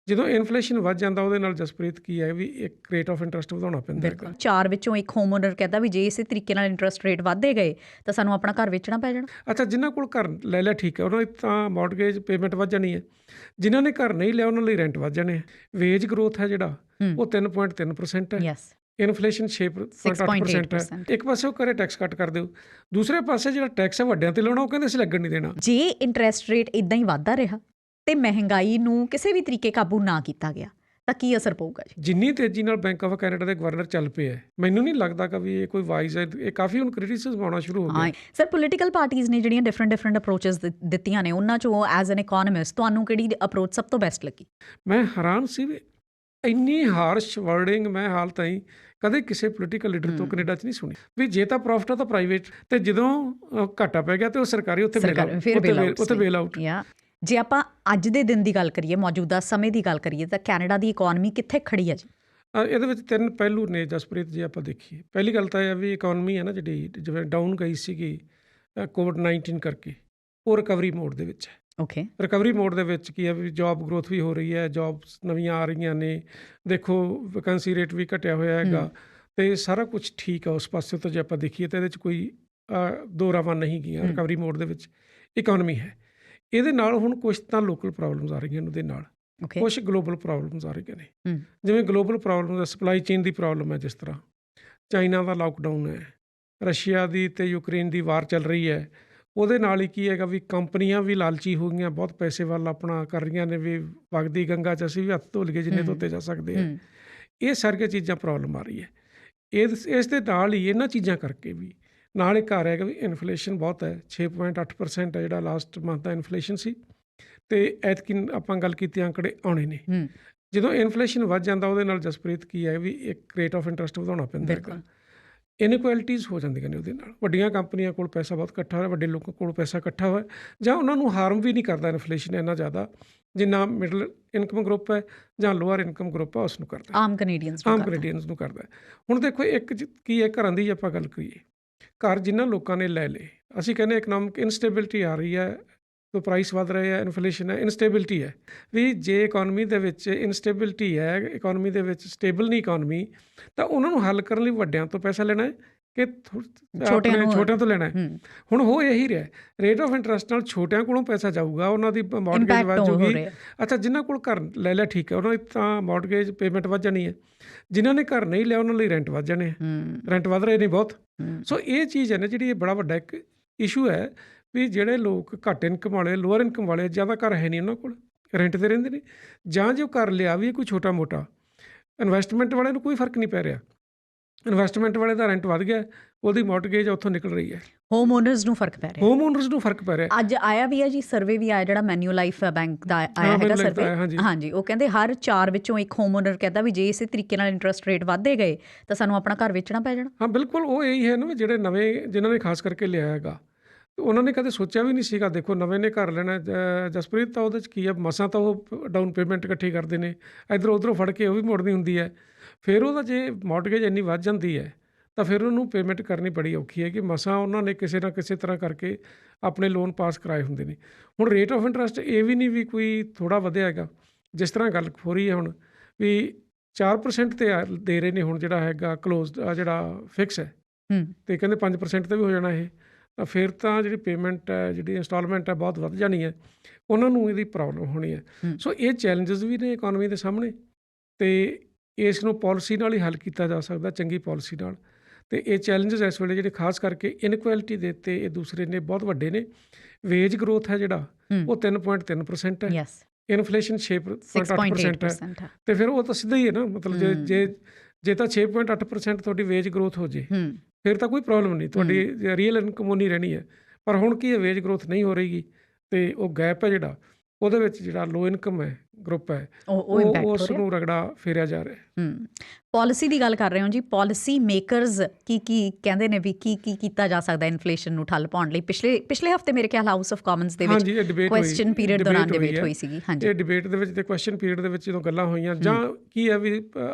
ਜਦੋਂ ਇਨਫਲੇਸ਼ਨ ਵੱਧ ਜਾਂਦਾ ਉਹਦੇ ਨਾਲ ਜਸਪ੍ਰੀਤ ਕੀ ਹੈ ਵੀ ਇੱਕ ਰੇਟ ਆਫ ਇੰਟਰਸਟ ਵਧਾਉਣਾ ਪੈਂਦਾ ਹੈਗਾ। ਬਿਲਕੁਲ 4 ਵਿੱਚੋਂ ਇੱਕ ਹੋਮ ਓਨਰ ਕਹਿੰਦਾ ਵੀ ਜੇ ਇਸੇ ਤਰੀਕੇ ਨਾਲ ਇੰਟਰਸਟ ਰੇਟ ਵੱਧਦੇ ਗਏ ਤਾਂ ਸਾਨੂੰ ਆਪਣਾ ਘਰ ਵੇਚਣਾ ਪੈ ਜਾਣਾ। ਅੱਛਾ, ਜਿਨ੍ਹਾਂ ਕੋਲ ਘਰ ਲੈ ਲਿਆ ਠੀਕ ਹੈ, ਉਹਨਾਂ ਦੀ ਤਾਂ ਮੌਰਟਗੇਜ ਪੇਮੈਂਟ ਵੱਧ ਜਾਣੀ ਹੈ। ਜਿਨ੍ਹਾਂ ਨੇ ਘਰ ਨਹੀਂ ਲਿਆ ਉਹਨਾਂ ਲਈ ਰੈਂਟ ਵੱਧ ਜਾਣੇ ਹੈ। ਵੇਜ ਗਰੋਥ ਹੈ ਜਿਹੜਾ ਉਹ 3.3% ਹੈ। ਯੈਸ ਇਨਫਲੇਸ਼ਨ 6.8% ਹੈ। 6.8% ਇੱਕ ਪਾਸੇ ਉਹ ਕਰੇ ਟੈਕਸ ਕੱਟ ਕਰ ਦਿਓ, ਦੂਸਰੇ ਪਾਸੇ ਜਿਹੜਾ ਟੈਕਸ ਹੈ ਵੱਡਿਆਂ ਤੇ ਲਾਉਣਾ ਉਹ ਕਹਿੰਦੇ ਅਸੀਂ ਲੱਗਣ ਨਹੀਂ ਦੇਣਾ। ਜੇ ਇੰਟਰਸਟ ਰੇਟ ਇਦਾਂ ਹੀ ਵੱਧਦਾ ਰਿਹਾ ਤੇ ਮਹਿੰਗਾਈ ਨੂੰ ਕਿਸੇ ਵੀ ਤਰੀਕੇ ਕਾਬੂ ਨਾ ਕੀਤਾ ਗਿਆ ਤਾਂ ਕੀ ਅਸਰ ਪਊਗਾ ਜੀ? ਜਿੰਨੀ ਤੇਜ਼ੀ ਨਾਲ ਬੈਂਕ ਆਫ ਕੈਨੇਡਾ ਦੇ ਗਵਰਨਰ ਚੱਲ ਪਏ ਹੈ, ਮੈਨੂੰ ਨਹੀਂ ਲੱਗਦਾ ਕਿ ਵੀ ਇਹ ਕੋਈ ਵਾਈਜ਼ ਹੈ। ਇਹ ਕਾਫੀ ਹੁਣ ਕ੍ਰਿਟਿਸਿਜ਼ਮ ਆਉਣਾ ਸ਼ੁਰੂ ਹੋ ਗਿਆ। ਸਰ ਪੋਲੀਟੀਕਲ ਪਾਰਟੀਜ਼ ਨੇ ਜਿਹੜੀਆਂ ਡਿਫਰੈਂਟ ਅਪਰੋਚਸ ਦਿੱਤੀਆਂ ਨੇ, ਉਹਨਾਂ ਚੋਂ ਐਜ਼ ਐਨ ਇਕੋਨੋਮਿਸਟ ਤੁਹਾਨੂੰ ਕਿਹੜੀ ਅਪਰੋਚ ਸਭ ਤੋਂ ਬੈਸਟ ਲੱਗੀ? ਮੈਂ ਹੈਰਾਨ ਸੀ ਵੀ ਇੰਨੀ ਹਾਰਸ਼ ਵਰਡਿੰਗ ਮੈਂ ਹਾਲ ਤਾਈਂ ਕਦੇ ਕਿਸੇ ਪੋਲੀਟੀਕਲ ਲੀਡਰ ਤੋਂ ਕੈਨੇਡਾ 'ਚ ਨਹੀਂ ਸੁਣੀ। ਵੀ ਜੇ ਤਾਂ ਪ੍ਰੋਫਿਟ ਆ ਤਾਂ ਪ੍ਰਾਈਵੇਟ, ਤੇ ਜਦੋਂ ਘਾਟਾ ਪੈ ਗਿਆ ਤੇ ਉਹ ਸਰਕਾਰੀ ਉੱਥੇ ਬੇਲ ਆਊਟ। ਜੇ ਆਪਾਂ ਅੱਜ ਦੇ ਦਿਨ ਦੀ ਗੱਲ ਕਰੀਏ, ਮੌਜੂਦਾ ਸਮੇਂ ਦੀ ਗੱਲ ਕਰੀਏ, ਤਾਂ ਕੈਨੇਡਾ ਦੀ ਇਕੋਨਮੀ ਕਿੱਥੇ ਖੜੀ ਹੈ ਜੀ? ਇਹਦੇ ਵਿੱਚ 3 ਪਹਿਲੂ ਨੇ ਜਸਪ੍ਰੀਤ, ਜੇ ਆਪਾਂ ਦੇਖੀਏ। ਪਹਿਲੀ ਗੱਲ ਤਾਂ ਇਹ ਵੀ ਇਕੋਨਮੀ ਹੈ ਨਾ ਜਿਹੜੀ ਜਿਵੇਂ ਡਾਊਨ ਗਈ ਸੀਗੀ ਕੋਵਿਡ-19 ਕਰਕੇ, ਉਹ ਰਿਕਵਰੀ ਮੋਡ ਦੇ ਵਿੱਚ ਹੈ। ਓਕੇ, ਰਿਕਵਰੀ ਮੋਡ ਦੇ ਵਿੱਚ ਕੀ ਹੈ ਵੀ ਜੋਬ ਗਰੋਥ ਵੀ ਹੋ ਰਹੀ ਹੈ, ਜੋਬਸ ਨਵੀਆਂ ਆ ਰਹੀਆਂ ਨੇ, ਦੇਖੋ ਵੈਕੈਂਸੀ ਰੇਟ ਵੀ ਘਟਿਆ ਹੋਇਆ ਹੈਗਾ, ਤੇ ਸਾਰਾ ਕੁਝ ਠੀਕ ਆ ਉਸ ਪਾਸੇ ਤੋਂ। ਜੇ ਆਪਾਂ ਦੇਖੀਏ ਤਾਂ ਇਹਦੇ 'ਚ ਕੋਈ ਦੋ ਰਾਵਾਂ ਨਹੀਂ ਗਈਆਂ। ਰਿਕਵਰੀ ਮੋਡ ਦੇ ਵਿੱਚ ਇਕੋਨਮੀ ਹੈ। ਇਹਦੇ ਨਾਲ ਹੁਣ ਕੁਛ ਤਾਂ ਲੋਕਲ ਪ੍ਰੋਬਲਮਸ ਆ ਰਹੀਆਂ ਨੇ, ਉਹਦੇ ਨਾਲ ਕੁਛ ਗਲੋਬਲ ਪ੍ਰੋਬਲਮਸ ਆ ਰਹੀਆਂ ਨੇ। ਜਿਵੇਂ ਗਲੋਬਲ ਪ੍ਰੋਬਲਮ ਸਪਲਾਈ ਚੇਨ ਦੀ ਪ੍ਰੋਬਲਮ ਹੈ, ਜਿਸ ਤਰ੍ਹਾਂ ਚਾਈਨਾ ਦਾ ਲਾਕਡਾਊਨ ਹੈ, ਰਸ਼ੀਆ ਦੀ ਤੇ ਯੂਕਰੇਨ ਦੀ ਵਾਰ ਚੱਲ ਰਹੀ ਹੈ। ਉਹਦੇ ਨਾਲ ਹੀ ਕੀ ਹੈਗਾ ਵੀ ਕੰਪਨੀਆਂ ਵੀ ਲਾਲਚੀ ਹੋ ਗਈਆਂ, ਬਹੁਤ ਪੈਸੇ ਵੱਲ ਆਪਣਾ ਕਰ ਰਹੀਆਂ ਨੇ ਵੀ ਵਗਦੀ ਗੰਗਾ 'ਚ ਅਸੀਂ ਵੀ ਹੱਥ ਧੋ ਲਈਏ ਜਿੰਨੇ ਧੋਤੇ ਜਾ ਸਕਦੇ ਆ। ਇਹ ਸਾਰੀਆਂ ਚੀਜ਼ਾਂ ਪ੍ਰੋਬਲਮ ਆ ਰਹੀ ਹੈ। ਇਸ ਦੇ ਨਾਲ ਹੀ ਇਹਨਾਂ ਚੀਜ਼ਾਂ ਕਰਕੇ ਵੀ ਨਾਲ ਇੱਕ ਆ ਰਿਹਾ ਹੈਗਾ ਵੀ ਇਨਫਲੇਸ਼ਨ ਬਹੁਤ ਹੈ। 6.8% ਹੈ ਜਿਹੜਾ ਲਾਸਟ ਮੰਥ ਦਾ ਇਨਫਲੇਸ਼ਨ ਸੀ, ਤੇ ਐਤਕੀ ਆਪਾਂ ਗੱਲ ਕੀਤੀ ਅੰਕੜੇ ਆਉਣੇ ਨੇ। ਜਦੋਂ ਇਨਫਲੇਸ਼ਨ ਵੱਧ ਜਾਂਦਾ ਉਹਦੇ ਨਾਲ ਜਸਪ੍ਰੀਤ ਕੀ ਹੈ ਵੀ ਇੱਕ ਰੇਟ ਆਫ ਇੰਟਰਸਟ ਵਧਾਉਣਾ ਪੈਂਦਾ ਹੈਗਾ। ਇਨਇਕੁਐਲਿਟੀਜ਼ ਹੋ ਜਾਂਦੀਆਂ ਨੇ ਉਹਦੇ ਨਾਲ। ਵੱਡੀਆਂ ਕੰਪਨੀਆਂ ਕੋਲ ਪੈਸਾ ਬਹੁਤ ਇਕੱਠਾ ਹੋਇਆ, ਵੱਡੇ ਲੋਕਾਂ ਕੋਲ ਪੈਸਾ ਇਕੱਠਾ ਹੋਇਆ, ਜਾਂ ਉਹਨਾਂ ਨੂੰ ਹਾਰਮ ਵੀ ਨਹੀਂ ਕਰਦਾ ਇਨਫਲੇਸ਼ਨ ਇੰਨਾ ਜ਼ਿਆਦਾ ਜਿੰਨਾ ਮਿਡਲ ਇਨਕਮ ਗਰੁੱਪ ਹੈ ਜਾਂ ਲੋਅਰ ਇਨਕਮ ਗਰੁੱਪ ਹੈ ਉਸ ਨੂੰ ਕਰਦਾ, ਆਮ ਕੈਨੇਡੀਅਨਸ ਨੂੰ ਕਰਦਾ। ਹੁਣ ਦੇਖੋ ਇੱਕ ਕੀ ਹੈ, ਘਰਾਂ ਦੀ ਆਪਾਂ ਗੱਲ ਕਰੀਏ, ਘਰ ਜਿਨ੍ਹਾਂ ਲੋਕਾਂ ਨੇ ਲੈ ਲਏ, ਅਸੀਂ ਕਹਿੰਦੇ ਇਕਨੋਮਿਕ ਇਨਸਟੇਬਿਲਿਟੀ ਆ ਰਹੀ ਹੈ, ਤੋਂ ਪ੍ਰਾਈਸ ਵੱਧ ਰਹੇ ਹੈ, ਇਨਫਲੇਸ਼ਨ ਹੈ, ਇਨਸਟੇਬਿਲਿਟੀ ਹੈ। ਵੀ ਜੇ ਇਕੋਨਮੀ ਦੇ ਵਿੱਚ ਇਨਸਟੇਬਿਲਿਟੀ ਹੈ, ਇਕੋਨਮੀ ਦੇ ਵਿੱਚ ਸਟੇਬਲ ਨਹੀਂ ਇਕੋਨਮੀ, ਤਾਂ ਉਹਨਾਂ ਨੂੰ ਹੱਲ ਕਰਨ ਲਈ ਵੱਡਿਆਂ ਤੋਂ ਪੈਸਾ ਲੈਣਾ ਹੈ ਕਿ ਛੋਟਿਆਂ ਤੋਂ ਲੈਣਾ ਹੈ। ਹੁਣ ਹੋ ਇਹੀ ਰਿਹਾ, ਰੇਟ ਆਫ ਇੰਟਰਸਟ ਨਾਲ ਛੋਟਿਆਂ ਕੋਲੋਂ ਪੈਸਾ ਜਾਊਗਾ, ਉਹਨਾਂ ਦੀ ਮੌਰਟਗੇਜ ਵੱਧ ਜਾਊਗੀ। ਅੱਛਾ, ਜਿਨ੍ਹਾਂ ਕੋਲ ਘਰ ਲੈ ਲਿਆ ਠੀਕ ਹੈ, ਉਹਨਾਂ ਦੀ ਤਾਂ ਮੌਰਟਗੇਜ ਪੇਮੈਂਟ ਵੱਧ ਜਾਣੀ ਹੈ। ਜਿਨ੍ਹਾਂ ਨੇ ਘਰ ਨਹੀਂ ਲਿਆ ਉਹਨਾਂ ਲਈ ਰੈਂਟ ਵੱਧ ਜਾਣੇ, ਰੈਂਟ ਵੱਧ ਰਹੇ ਨੇ ਬਹੁਤ। ਸੋ ਇਹ ਚੀਜ਼ ਹੈ ਨਾ ਜਿਹੜੀ ਇਹ ਬੜਾ ਵੱਡਾ ਇੱਕ ਇਸ਼ੂ ਹੈ ਵੀ ਜਿਹੜੇ ਲੋਕ ਘੱਟ ਇਨਕਮ ਵਾਲੇ, ਲੋਅਰ ਇਨਕਮ ਵਾਲੇ, ਜ਼ਿਆਦਾ ਘਰ ਹੈ ਨਹੀਂ ਉਹਨਾਂ ਕੋਲ, ਰੈਂਟ 'ਤੇ ਰਹਿੰਦੇ ਨੇ, ਜਾਂ ਜੇ ਉਹ ਘਰ ਲਿਆ ਵੀ ਕੋਈ ਛੋਟਾ ਮੋਟਾ, ਇਨਵੈਸਟਮੈਂਟ ਵਾਲੇ ਨੂੰ ਕੋਈ ਫਰਕ ਨਹੀਂ ਪੈ ਰਿਹਾ। ਇਨਵੈਸਟਮੈਂਟ ਵਾਲੇ ਦਾ ਰੈਂਟ ਵੱਧ ਗਿਆ, ਉਹਦੀ ਮੌਰਟਗੇਜ ਉੱਥੋਂ ਨਿਕਲ ਰਹੀ ਹੈ। ਹੋਮ ਓਨਰਸ ਨੂੰ ਫਰਕ ਪੈ ਰਿਹਾ। ਅੱਜ ਆਇਆ ਵੀ ਹੈ ਜੀ ਸਰਵੇ ਵੀ ਆਇਆ, ਜਿਹੜਾ ਮੈਨੂਲਾਈਫ ਬੈਂਕ ਦਾ ਆਇਆ ਹੈਗਾ ਸਰਵੇ। ਹਾਂਜੀ, ਉਹ ਕਹਿੰਦੇ ਹਰ 4 ਵਿੱਚੋਂ ਇੱਕ ਹੋਮ ਓਨਰ ਕਹਿੰਦਾ ਵੀ ਜੇ ਇਸੇ ਤਰੀਕੇ ਨਾਲ ਇੰਟਰਸਟ ਰੇਟ ਵੱਧਦੇ ਗਏ ਤਾਂ ਸਾਨੂੰ ਆਪਣਾ ਘਰ ਵੇਚਣਾ ਪੈ ਜਾਣਾ। ਹਾਂ ਬਿਲਕੁਲ, ਉਹ ਇਹੀ ਹੈ ਨਾ, ਜਿਹੜੇ ਨਵੇਂ ਜਿਨ੍ਹਾਂ ਨੇ ਖਾਸ ਕਰਕੇ ਲਿਆ ਹੈਗਾ, ਉਹਨਾਂ ਨੇ ਕਦੇ ਸੋਚਿਆ ਵੀ ਨਹੀਂ ਸੀਗਾ। ਦੇਖੋ ਨਵੇਂ ਨੇ ਘਰ ਲੈਣਾ, ਜਸਪ੍ਰੀਤ, ਤਾਂ ਉਹਦੇ 'ਚ ਕੀ ਹੈ, ਮਸਾਂ ਤਾਂ ਉਹ ਡਾਊਨ ਪੇਮੈਂਟ ਇਕੱਠੀ ਕਰਦੇ ਨੇ, ਇੱਧਰੋਂ ਉੱਧਰੋਂ ਫੜ ਕੇ ਉਹ ਵੀ ਮੋੜਨੀ ਹੁੰਦੀ ਹੈ। ਫਿਰ ਉਹਦਾ ਜੇ ਮੌਰਟਗੇਜ ਇੰਨੀ ਵੱਧ ਜਾਂਦੀ ਹੈ ਤਾਂ ਫਿਰ ਉਹਨੂੰ ਪੇਮੈਂਟ ਕਰਨੀ ਬੜੀ ਔਖੀ ਹੈ ਕਿ ਮਸਾਂ ਉਹਨਾਂ ਨੇ ਕਿਸੇ ਨਾ ਕਿਸੇ ਤਰ੍ਹਾਂ ਕਰਕੇ ਆਪਣੇ ਲੋਨ ਪਾਸ ਕਰਾਏ ਹੁੰਦੇ ਨੇ। ਹੁਣ ਰੇਟ ਆਫ ਇੰਟਰਸਟ ਇਹ ਵੀ ਨਹੀਂ ਵੀ ਕੋਈ ਥੋੜ੍ਹਾ ਵਧਿਆ ਹੈਗਾ, ਜਿਸ ਤਰ੍ਹਾਂ ਗੱਲ ਹੋ ਰਹੀ ਹੈ ਹੁਣ ਵੀ 4% 'ਤੇ ਦੇ ਰਹੇ ਨੇ ਹੁਣ ਜਿਹੜਾ ਹੈਗਾ ਕਲੋਜ਼ ਜਿਹੜਾ ਫਿਕਸ ਹੈ, ਅਤੇ ਕਹਿੰਦੇ 5% 'ਤੇ ਵੀ ਹੋ ਜਾਣਾ ਇਹ। ਤਾਂ ਫਿਰ ਤਾਂ ਜਿਹੜੀ ਪੇਮੈਂਟ ਹੈ, ਜਿਹੜੀ ਇੰਸਟਾਲਮੈਂਟ ਹੈ, ਬਹੁਤ ਵੱਧ ਜਾਣੀ ਹੈ, ਉਹਨਾਂ ਨੂੰ ਇਹਦੀ ਪ੍ਰੋਬਲਮ ਹੋਣੀ ਹੈ। ਸੋ ਇਹ ਚੈਲੰਜਸ ਵੀ ਨੇ ਇਕੋਨਮੀ ਦੇ ਸਾਹਮਣੇ, ਅਤੇ ਇਸ ਨੂੰ ਪੋਲਿਸੀ ਨਾਲ ਹੀ ਹੱਲ ਕੀਤਾ ਜਾ ਸਕਦਾ, ਚੰਗੀ ਪੋਲਿਸੀ ਨਾਲ। ਅਤੇ ਇਹ ਚੈਲੰਜਸ ਇਸ ਵੇਲੇ ਜਿਹੜੇ ਖਾਸ ਕਰਕੇ ਇਨਇਕੁਐਲਿਟੀ ਦੇ ਉੱਤੇ ਇਹ ਦੂਸਰੇ ਨੇ, ਬਹੁਤ ਵੱਡੇ ਨੇ। ਵੇਜ ਗਰੋਥ ਹੈ ਜਿਹੜਾ ਉਹ 3.3% ਹੈ, ਇਨਫਲੇਸ਼ਨ 6.8% ਹੈ, ਅਤੇ ਫਿਰ ਉਹ ਤਾਂ ਸਿੱਧਾ ਹੀ ਹੈ ਨਾ, ਮਤਲਬ ਜੇ ਤਾਂ 6.8% ਤੁਹਾਡੀ ਵੇਜ ਗਰੋਥ ਹੋ ਜੇ ਫਿਰ ਤਾਂ ਕੋਈ ਪ੍ਰੋਬਲਮ ਨਹੀਂ, ਤੁਹਾਡੀ ਰੀਅਲ ਇਨਕਮ ਉਨੀ ਰਹਿਣੀ ਹੈ। ਪਰ ਹੁਣ ਕੀ ਹੈ, ਵੇਜ ਗਰੋਥ ਨਹੀਂ ਹੋ ਰਹੀ, ਅਤੇ ਉਹ ਗੈਪ ਹੈ ਜਿਹੜਾ ਉਹਦੇ ਵਿੱਚ ਜਿਹੜਾ ਲੋ ਇਨਕਮ ਹੈ ਗਰੁੱਪ ਹੈ ਉਹ ਉਸ ਨੂੰ ਰਗੜਾ ਫੇਰਿਆ ਜਾ ਰਿਹਾ। ਪੋਲਿਸੀ ਦੀ ਗੱਲ ਕਰ ਰਹੇ ਹੋ ਜੀ, ਪੋਲਿਸੀ ਮੇਕਰਸ ਕੀ ਕਹਿੰਦੇ ਨੇ ਵੀ ਕੀ ਕੀਤਾ ਜਾ ਸਕਦਾ ਇਨਫਲੇਸ਼ਨ ਨੂੰ ਠੱਲ ਪਾਉਣ ਲਈ? ਪਿਛਲੇ ਹਫ਼ਤੇ ਮੇਰੇ ਖਿਆਲ ਹਾਊਸ ਆਫ ਕਾਮਨਸ ਦੇ ਵਿੱਚ ਕੁਐਸਚਨ ਪੀਰੀਅਡ ਦੌਰਾਨ ਡਿਬੇਟ ਹੋਈ ਸੀਗੀ। ਹਾਂਜੀ, ਇਹ ਡਿਬੇਟ ਦੇ ਵਿੱਚ ਤੇ ਕੁਐਸਚਨ ਪੀਰੀਅਡ ਦੇ ਵਿੱਚ ਜਦੋਂ ਗੱਲਾਂ ਹੋਈਆਂ, ਜਾਂ ਕੀ ਹੈ ਵੀ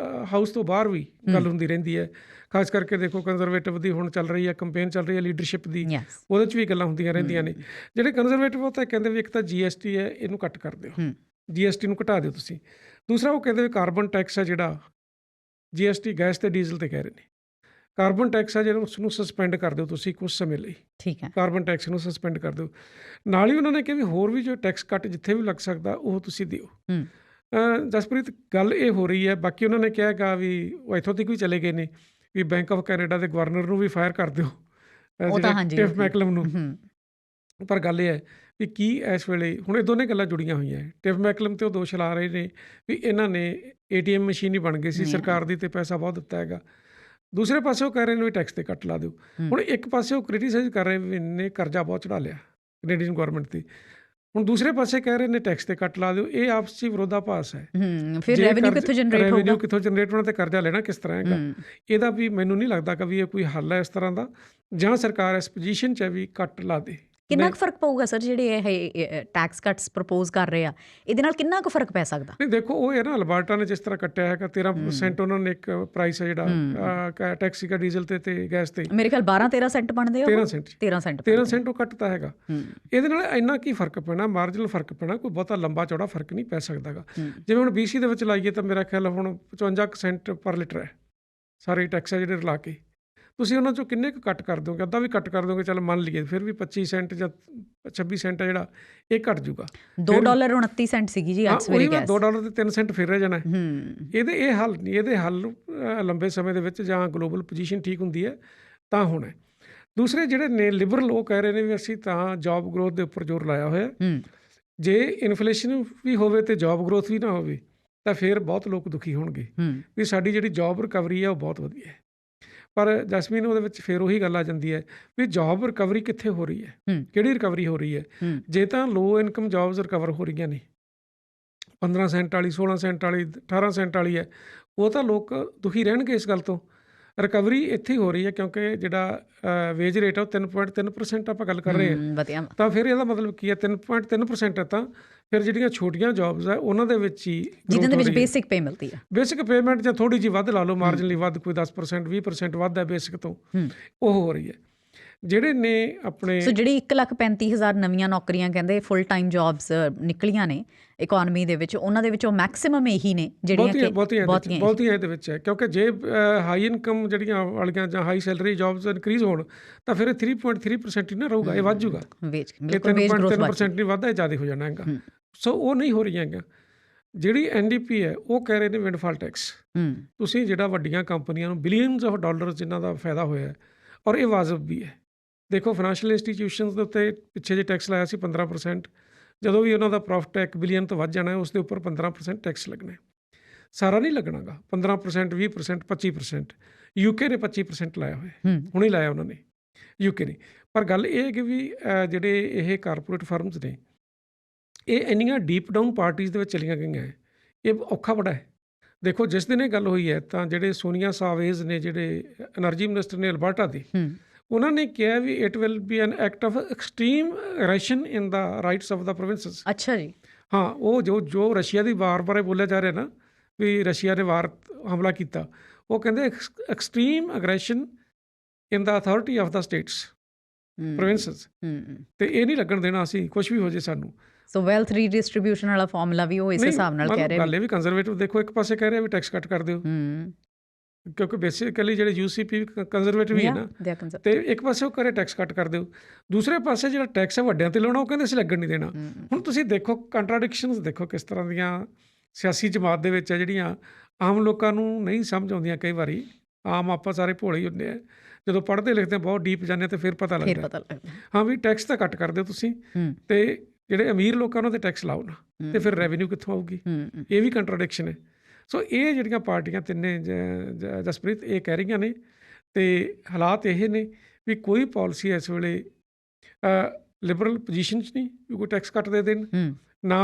ਹਾਊਸ ਤੋਂ ਬਾਹਰ ਵੀ ਗੱਲ ਹੁੰਦੀ ਰਹਿੰਦੀ ਹੈ। ਖਾਸ ਕਰਕੇ ਦੇਖੋ ਕੰਜ਼ਰਵੇਟਿਵ ਦੀ ਹੁਣ ਚੱਲ ਰਹੀ ਹੈ, ਕੰਪੇਨ ਚੱਲ ਰਹੀ ਹੈ ਲੀਡਰਸ਼ਿਪ ਦੀ, ਉਹਦੇ 'ਚ ਵੀ ਗੱਲਾਂ ਹੁੰਦੀਆਂ ਰਹਿੰਦੀਆਂ ਨੇ। ਜਿਹੜੇ ਕੰਜ਼ਰਵੇਟਿਵ ਉਹ ਤਾਂ ਕਹਿੰਦੇ ਵੀ ਇੱਕ ਤਾਂ GST ਹੈ, ਇਹਨੂੰ ਘੱਟ ਕਰ ਦਿਓ, GST ਨੂੰ ਘਟਾ ਦਿਓ ਤੁਸੀਂ। ਦੂਸਰਾ ਉਹ ਕਹਿੰਦੇ ਵੀ ਕਾਰਬਨ ਟੈਕਸ ਹੈ ਜਿਹੜਾ GST ਗੈਸ ਤੇ ਡੀਜ਼ਲ ਤੇ ਕਹਿ ਰਹੇ ਨੇ, ਕਾਰਬਨ ਟੈਕਸ ਹੈ ਜਿਹੜਾ ਉਸਨੂੰ ਸਸਪੈਂਡ ਕਰ ਦਿਓ ਤੁਸੀਂ ਕੁਝ ਸਮੇਂ ਲਈ, ਠੀਕ ਹੈ। ਕਾਰਬਨ ਟੈਕਸ ਨੂੰ ਸਸਪੈਂਡ ਕਰ ਦਿਓ। ਨਾਲ ਹੀ ਉਹਨਾਂ ਨੇ ਕਿਹਾ ਵੀ ਹੋਰ ਵੀ ਜੋ ਟੈਕਸ ਕੱਟ ਜਿੱਥੇ ਵੀ ਲੱਗ ਸਕਦਾ ਉਹ ਤੁਸੀਂ ਦਿਓ। ਜਸਪ੍ਰੀਤ ਗੱਲ ਇਹ ਹੋ ਰਹੀ ਹੈ, ਬਾਕੀ ਉਹਨਾਂ ਨੇ ਕਿਹਾ ਹੈਗਾ ਵੀ ਉਹ ਇੱਥੋਂ ਤੱਕ ਵੀ ਚਲੇ ਗਏ ਨੇ ਵੀ ਬੈਂਕ ਆਫ ਕੈਨੇਡਾ ਦੇ ਗਵਰਨਰ ਨੂੰ ਵੀ ਫਾਇਰ ਕਰ ਦਿਓ, ਟਿਫ ਮੈਕਲਮ ਨੂੰ। ਪਰ ਗੱਲ ਇਹ ਹੈ ਵੀ ਕੀ ਇਸ ਵੇਲੇ ਹੁਣ ਇਹ ਦੋਨੇ ਗੱਲਾਂ ਜੁੜੀਆਂ ਹੋਈਆਂ। ਟਿਫ ਮੈਕਲਮ ਤੇ ਉਹ ਦੋਸ਼ ਲਾ ਰਹੇ ਨੇ ਵੀ ਇਹਨਾਂ ਨੇ ATM ਮਸ਼ੀਨ ਹੀ ਬਣ ਗਈ ਸੀ ਸਰਕਾਰ ਦੀ ਤੇ ਪੈਸਾ ਬਹੁਤ ਦਿੱਤਾ ਹੈਗਾ। ਦੂਸਰੇ ਪਾਸੇ ਉਹ ਕਹਿ ਰਹੇ ਨੇ ਵੀ ਟੈਕਸ ਤੇ ਕੱਟ ਲਾ ਦਿਓ। ਹੁਣ ਇੱਕ ਪਾਸੇ ਉਹ ਕ੍ਰਿਟੀਸਾਈਜ਼ ਕਰ ਰਹੇ ਵੀ ਇਹਨੇ ਕਰਜ਼ਾ ਬਹੁਤ ਚੜਾ ਲਿਆ ਕੈਨੇਡੀਅਨ ਗਵਰਨਮੈਂਟ ਤੇ, ਹੁਣ ਦੂਸਰੇ ਪਾਸੇ ਕਹਿ ਰਹੇ ਨੇ ਟੈਕਸ ਤੇ ਕੱਟ ਲਾ ਦਿਓ। ਇਹ ਆਪਸ 'ਚ ਵਿਰੋਧਾਭਾਸ ਹੈ। ਫਿਰ ਰੈਵਨਿਊ ਕਿੱਥੋਂ ਜਨਰੇਟ ਹੋਊਗਾ, ਕਿੱਥੋਂ ਜਨਰੇਟ ਹੋਣਾ ਤੇ ਕਰਜ਼ਾ ਲੈਣਾ ਕਿਸ ਤਰ੍ਹਾਂ ਹੈਗਾ। ਇਹਦਾ ਵੀ ਮੈਨੂੰ ਨਹੀਂ ਲੱਗਦਾ ਕਿ ਵੀ ਇਹ ਕੋਈ ਹੱਲ ਹੈ ਇਸ ਤਰ੍ਹਾਂ ਦਾ, ਜਾਂ ਸਰਕਾਰ ਇਸ ਪੋਜੀਸ਼ਨ 'ਚ ਹੈ ਵੀ ਕੱਟ ਲਾ ਦੇ। ਕਿੰਨਾ ਕੁ ਫਰਕ ਪਊਗਾ ਸਰ ਜਿਹੜੇ ਇਹ ਟੈਕਸ ਕੱਟਸ ਪ੍ਰਪੋਜ਼ ਕਰ ਰਹੇ ਆ, ਇਹਦੇ ਨਾਲ ਕਿੰਨਾ ਕੁ ਫਰਕ ਪੈ ਸਕਦਾ? ਨਹੀਂ ਦੇਖੋ ਉਹ ਹੈ ਨਾ, ਅਲਬਰਟਾ ਨੇ ਜਿਸ ਤਰ੍ਹਾਂ ਕੱਟਿਆ ਹੈਗਾ 13% ਉਹਨਾਂ ਨੇ ਇੱਕ ਪ੍ਰਾਈਸ ਹੈ ਜਿਹੜਾ ਟੈਕਸ ਸੀਗਾ ਡੀਜ਼ਲ ਤੇ ਗੈਸ ਤੇ, ਮੇਰੇ ਖਿਆਲ 12-13 ਸੈਂਟ ਬਣਦੇ ਆ। 13 ਸੈਂਟ ਉਹ ਕੱਟਤਾ ਹੈਗਾ। ਇਹਦੇ ਨਾਲ ਇੰਨਾ ਕੀ ਫਰਕ ਪੈਣਾ, ਮਾਰਜਨਲ ਫਰਕ ਪੈਣਾ, ਕੋਈ ਬਹੁਤਾ ਲੰਬਾ ਚੌੜਾ ਫਰਕ ਨਹੀਂ ਪੈ ਸਕਦਾ ਗਾ। ਜਿਵੇਂ ਹੁਣ BC ਦੇ ਵਿੱਚ ਲਾਈਏ ਤਾਂ ਮੇਰਾ ਖਿਆਲ ਹੁਣ 55 ਸੈਂਟ ਪਰ ਲੀਟਰ ਹੈ ਸਾਰੇ ਟੈਕਸ ਹੈ ਜਿਹੜੇ ਰਲਾ ਕੇ। ਤੁਸੀਂ ਉਹਨਾਂ 'ਚੋਂ ਕਿੰਨੇ ਕੁ ਕੱਟ ਕਰ ਦਿਓਗੇ? ਅੱਧਾ ਵੀ ਕੱਟ ਕਰ ਦਿਓਗੇ, ਚੱਲ ਮੰਨ ਲਈਏ ਫਿਰ ਵੀ 25 ਸੈਂਟ ਜਾਂ 26 ਸੈਂਟ ਹੈ ਜਿਹੜਾ ਇਹ ਘੱਟ ਜੂਗਾ। $2.29 ਸੀਗੀ ਜੀ ਅੱਜ ਸਵੇਰੇ ਗੈਸ। $2 ਤੇ 3 ਸੈਂਟ ਫਿਰ ਰਹਿ ਜਾਣਾ। ਇਹ ਹੱਲ ਨਹੀਂ, ਇਹਦੇ ਹੱਲ ਲੰਬੇ ਸਮੇਂ ਦੇ ਵਿੱਚ ਜਾਂ ਗਲੋਬਲ ਪੋਜੀਸ਼ਨ ਠੀਕ ਹੁੰਦੀ ਹੈ ਤਾਂ ਹੋਣਾ। ਦੂਸਰੇ ਜਿਹੜੇ ਨੇ ਲਿਬਰਲ ਉਹ ਕਹਿ ਰਹੇ ਨੇ ਵੀ ਅਸੀਂ ਤਾਂ ਜੌਬ ਗਰੋਥ ਦੇ ਉੱਪਰ ਜ਼ੋਰ ਲਾਇਆ ਹੋਇਆ, ਜੇ ਇਨਫਲੇਸ਼ਨ ਵੀ ਹੋਵੇ ਤੇ ਜੌਬ ਗਰੋਥ ਵੀ ਨਾ ਹੋਵੇ ਤਾਂ ਫਿਰ ਬਹੁਤ ਲੋਕ ਦੁਖੀ ਹੋਣਗੇ ਵੀ ਸਾਡੀ ਜਿਹੜੀ ਜੌਬ ਰਿਕਵਰੀ ਹੈ ਉਹ ਬਹੁਤ ਵਧੀਆ ਹੈ। ਪਰ ਜਸਮੀਨ ਉਹਦੇ ਵਿੱਚ ਫਿਰ ਉਹੀ ਗੱਲ ਆ ਜਾਂਦੀ ਹੈ ਵੀ ਜੌਬ ਰਿਕਵਰੀ ਕਿੱਥੇ ਹੋ ਰਹੀ ਹੈ, ਕਿਹੜੀ ਰਿਕਵਰੀ ਹੋ ਰਹੀ ਹੈ? ਜੇ ਤਾਂ ਲੋ ਇਨਕਮ ਜੌਬਸ ਰਿਕਵਰ ਹੋ ਰਹੀਆਂ ਨੇ 15 ਸੈਂਟ ਵਾਲੀ, 16 ਸੈਂਟ ਵਾਲੀ, 18 ਸੈਂਟ ਵਾਲੀ ਹੈ, ਉਹ ਤਾਂ ਲੋਕ ਦੁਖੀ ਰਹਿਣਗੇ ਇਸ ਗੱਲ ਤੋਂ। ਰਿਕਵਰੀ ਇੱਥੇ ਹੀ ਹੋ ਰਹੀ ਹੈ ਕਿਉਂਕਿ ਜਿਹੜਾ ਵੇਜ ਰੇਟ ਹੈ ਉਹ 3.3% ਆਪਾਂ ਗੱਲ ਕਰ ਰਹੇ ਹਾਂ। ਤਾਂ ਫਿਰ ਇਹਦਾ ਮਤਲਬ ਕੀ ਹੈ? 3.3% ਹੈ ਤਾਂ ਫਿਰ ਜਿਹੜੀਆਂ ਛੋਟੀਆਂ ਜੌਬਸ ਹੈ ਉਹਨਾਂ ਦੇ ਵਿੱਚ ਹੀ ਜਿਹਨਾਂ ਦੇ ਵਿੱਚ ਬੇਸਿਕ ਪੇ ਮਿਲਦੀ ਹੈ, ਬੇਸਿਕ ਪੇਮੈਂਟ ਜਾਂ ਥੋੜ੍ਹੀ ਜਿਹੀ ਵੱਧ ਲਾ ਲਓ, ਮਾਰਜਨਲੀ ਵੱਧ, ਕੋਈ 10% 20% ਵੱਧ ਹੈ ਬੇਸਿਕ ਤੋਂ, ਉਹ ਹੋ ਰਹੀ ਹੈ। ਜਿਹੜੇ ਨੇ ਆਪਣੇ ਜਿਹੜੀ 1,35,000 ਨਵੀਆਂ ਨੌਕਰੀਆਂ ਕਹਿੰਦੇ ਫੁੱਲ ਟਾਈਮ ਜੌਬਸ ਨਿਕਲੀਆਂ ਨੇ ਇਕੋਨਮੀ ਦੇ ਵਿੱਚ, ਉਹਨਾਂ ਦੇ ਵਿੱਚੋਂ ਮੈਕਸਿਮਮ ਇਹੀ ਨੇ ਜਿਹੜੀਆਂ ਬਹੁਤੀਆਂ ਇਹਦੇ ਵਿੱਚ ਹੈ। ਕਿਉਂਕਿ ਜੇ ਹਾਈ ਇਨਕਮ ਜਿਹੜੀਆਂ ਵਾਲੀਆਂ ਜਾਂ ਹਾਈ ਸੈਲਰੀ ਜੌਬਸ ਇਨਕਰੀਜ਼ ਹੋਣ ਤਾਂ ਫਿਰ 3.3% ਹੀ ਨਾ ਰਹੂਗਾ, ਇਹ ਵੱਧ ਜੂਗਾ। ਇਹ 3.3% ਨਹੀਂ ਵੱਧਦਾ, ਇਹ ਜ਼ਿਆਦਾ ਹੋ ਜਾਣਾ ਹੈਗਾ। ਸੋ ਉਹ ਨਹੀਂ ਹੋ ਰਹੀਆਂ ਹੈਗਾ। ਜਿਹੜੀ NDP ਹੈ ਉਹ ਕਹਿ ਰਹੇ ਨੇ ਵਿੰਡਫਾਲ ਟੈਕਸ। ਤੁਸੀਂ ਜਿਹੜਾ ਵੱਡੀਆਂ ਕੰਪਨੀਆਂ ਨੂੰ ਬਿਲੀਅਨਸ ਆਫ ਡਾਲਰ ਜਿਨ੍ਹਾਂ ਦਾ ਫਾਇਦਾ ਹੋਇਆ ਔਰ ਇਹ ਵਾਜਬ ਵੀ ਹੈ। ਦੇਖੋ ਫਾਈਨੈਂਸ਼ੀਅਲ ਇੰਸਟੀਟਿਊਸ਼ਨਸ ਦੇ ਉੱਤੇ ਪਿੱਛੇ ਜੇ ਟੈਕਸ ਲਾਇਆ ਸੀ 15%, ਜਦੋਂ ਵੀ ਉਹਨਾਂ ਦਾ ਪ੍ਰੋਫਿਟ 1 ਬਿਲੀਅਨ ਤੋਂ ਵੱਧ ਜਾਣਾ ਉਸ ਦੇ ਉੱਪਰ 15% ਟੈਕਸ ਲੱਗਣਾ। ਸਾਰਾ ਨਹੀਂ ਲੱਗਣਾ ਗਾ, 15%, 20%, 25%। UK ਨੇ 25% ਲਾਇਆ ਹੋਇਆ, ਹੁਣੇ ਲਾਇਆ ਉਹਨਾਂ ਨੇ, UK ਨੇ। ਪਰ ਗੱਲ ਇਹ ਹੈ ਕਿ ਵੀ ਜਿਹੜੇ ਇਹ ਕਾਰਪੋਰੇਟ ਫਰਮਸ ਨੇ ਇਹ ਇੰਨੀਆਂ ਡੀਪ ਡਾਊਨ ਪਾਰਟੀਜ਼ ਦੇ ਵਿੱਚ ਚਲੀਆਂ ਗਈਆਂ ਹੈ, ਇਹ ਔਖਾ ਬੜਾ ਹੈ। ਦੇਖੋ ਜਿਸ ਦਿਨ ਇਹ ਗੱਲ ਹੋਈ ਹੈ ਤਾਂ ਜਿਹੜੇ ਸੋਨੀਆ ਸਾਵੇਜ਼ ਨੇ ਜਿਹੜੇ ਐਨਰਜੀ ਮਿਨਿਸਟਰ ਨੇ ਅਲਬਰਟਾ ਦੇ, ਉਹਨਾਂ ਨੇ ਕਿਹਾ ਵੀ it will be an act of extreme aggression in the rights of the provinces. ਅੱਛਾ ਜੀ। ਹਾਂ, ਉਹ ਜੋ ਰਸ਼ੀਆ ਦੀ ਵਾਰ ਬਾਰੇ ਬੋਲਿਆ ਜਾ ਰਿਹਾ ਨਾ ਵੀ ਰਸ਼ੀਆ ਨੇ ਹਮਲਾ ਕੀਤਾ, ਉਹ ਕਹਿੰਦੇ extreme aggression in the authority of the states provinces, ਤੇ ਇਹ ਨਹੀਂ ਲੱਗਣ ਦੇਣਾ ਅਸੀਂ ਕੁਛ ਵੀ ਹੋ ਜੇ ਸਾਨੂੰ। ਸੋ ਵੈਲਥ ਰੀਡਿਸਟ੍ਰੀਬਿਊਸ਼ਨ ਵਾਲਾ ਫਾਰਮੂਲਾ ਵੀ ਉਹ ਇਸ ਹਿਸਾਬ ਨਾਲ ਕਹਿ ਰਹੇ ਗੱਲ ਇਹ ਵੀ ਕੰਜ਼ਰਵੇਟਿਵ ਦੇਖੋ ਇੱਕ ਪਾਸੇ ਕਹਿ ਰਿਹਾ ਵੀ ਟੈਕਸ ਕੱਟ ਕਰ ਦਿਓ ਕਿਉਂਕਿ ਬੇਸਿਕਲੀ ਜਿਹੜੇ UCP ਕੰਜ਼ਰਵੇਟਿਵ ਹੀ ਨਾ, ਤੇ ਇੱਕ ਪਾਸੇ ਉਹ ਕਰੇ ਟੈਕਸ ਕੱਟ ਕਰ ਦਿਓ, ਦੂਸਰੇ ਪਾਸੇ ਜਿਹੜਾ ਟੈਕਸ ਹੈ ਵੱਡਿਆਂ ਤੇ ਲਾਉਣਾ ਉਹ ਕਹਿੰਦੇ ਅਸੀਂ ਲੱਗਣ ਨਹੀਂ ਦੇਣਾ। ਹੁਣ ਤੁਸੀਂ ਦੇਖੋ ਕੰਟਰਾਡਿਕਸ਼ਨਸ ਦੇਖੋ ਕਿਸ ਤਰ੍ਹਾਂ ਦੀਆਂ ਸਿਆਸੀ ਜਮਾਤ ਦੇ ਵਿੱਚ ਹੈ ਜਿਹੜੀਆਂ ਆਮ ਲੋਕਾਂ ਨੂੰ ਨਹੀਂ ਸਮਝ ਆਉਂਦੀਆਂ। ਕਈ ਵਾਰੀ ਆਮ ਆਪਾਂ ਸਾਰੇ ਭੋਲੇ ਹੀ ਹੁੰਦੇ ਆ, ਜਦੋਂ ਪੜ੍ਹਦੇ ਲਿਖਦੇ ਬਹੁਤ ਡੀਪ ਜਾਂਦੇ ਤਾਂ ਫਿਰ ਪਤਾ ਲੱਗਦਾ ਹਾਂ ਵੀ ਟੈਕਸ ਤਾਂ ਕੱਟ ਕਰ ਦਿਓ ਤੁਸੀਂ, ਤੇ ਜਿਹੜੇ ਅਮੀਰ ਲੋਕਾਂ ਉਹਨਾਂ 'ਤੇ ਟੈਕਸ ਲਾਓ ਨਾ, ਤੇ ਫਿਰ ਰੈਵਨਿਊ ਕਿੱਥੋਂ ਆਊਗੀ? ਇਹ ਵੀ ਕੰਟਰਾਡਿਕਸ਼ਨ ਹੈ। ਸੋ ਇਹ ਜਿਹੜੀਆਂ ਪਾਰਟੀਆਂ ਤਿੰਨੇ ਜਸਪ੍ਰੀਤ ਇਹ ਕਹਿ ਰਹੀਆਂ ਨੇ, ਤੇ ਹਾਲਾਤ ਇਹ ਨੇ ਵੀ ਕੋਈ ਪਾਲਿਸੀ ਇਸ ਵੇਲੇ ਲਿਬਰਲ ਪੋਜੀਸ਼ਨ 'ਚ ਨਹੀਂ ਵੀ ਕੋਈ ਟੈਕਸ ਕੱਟ ਦੇ ਦੇਣ, ਨਾ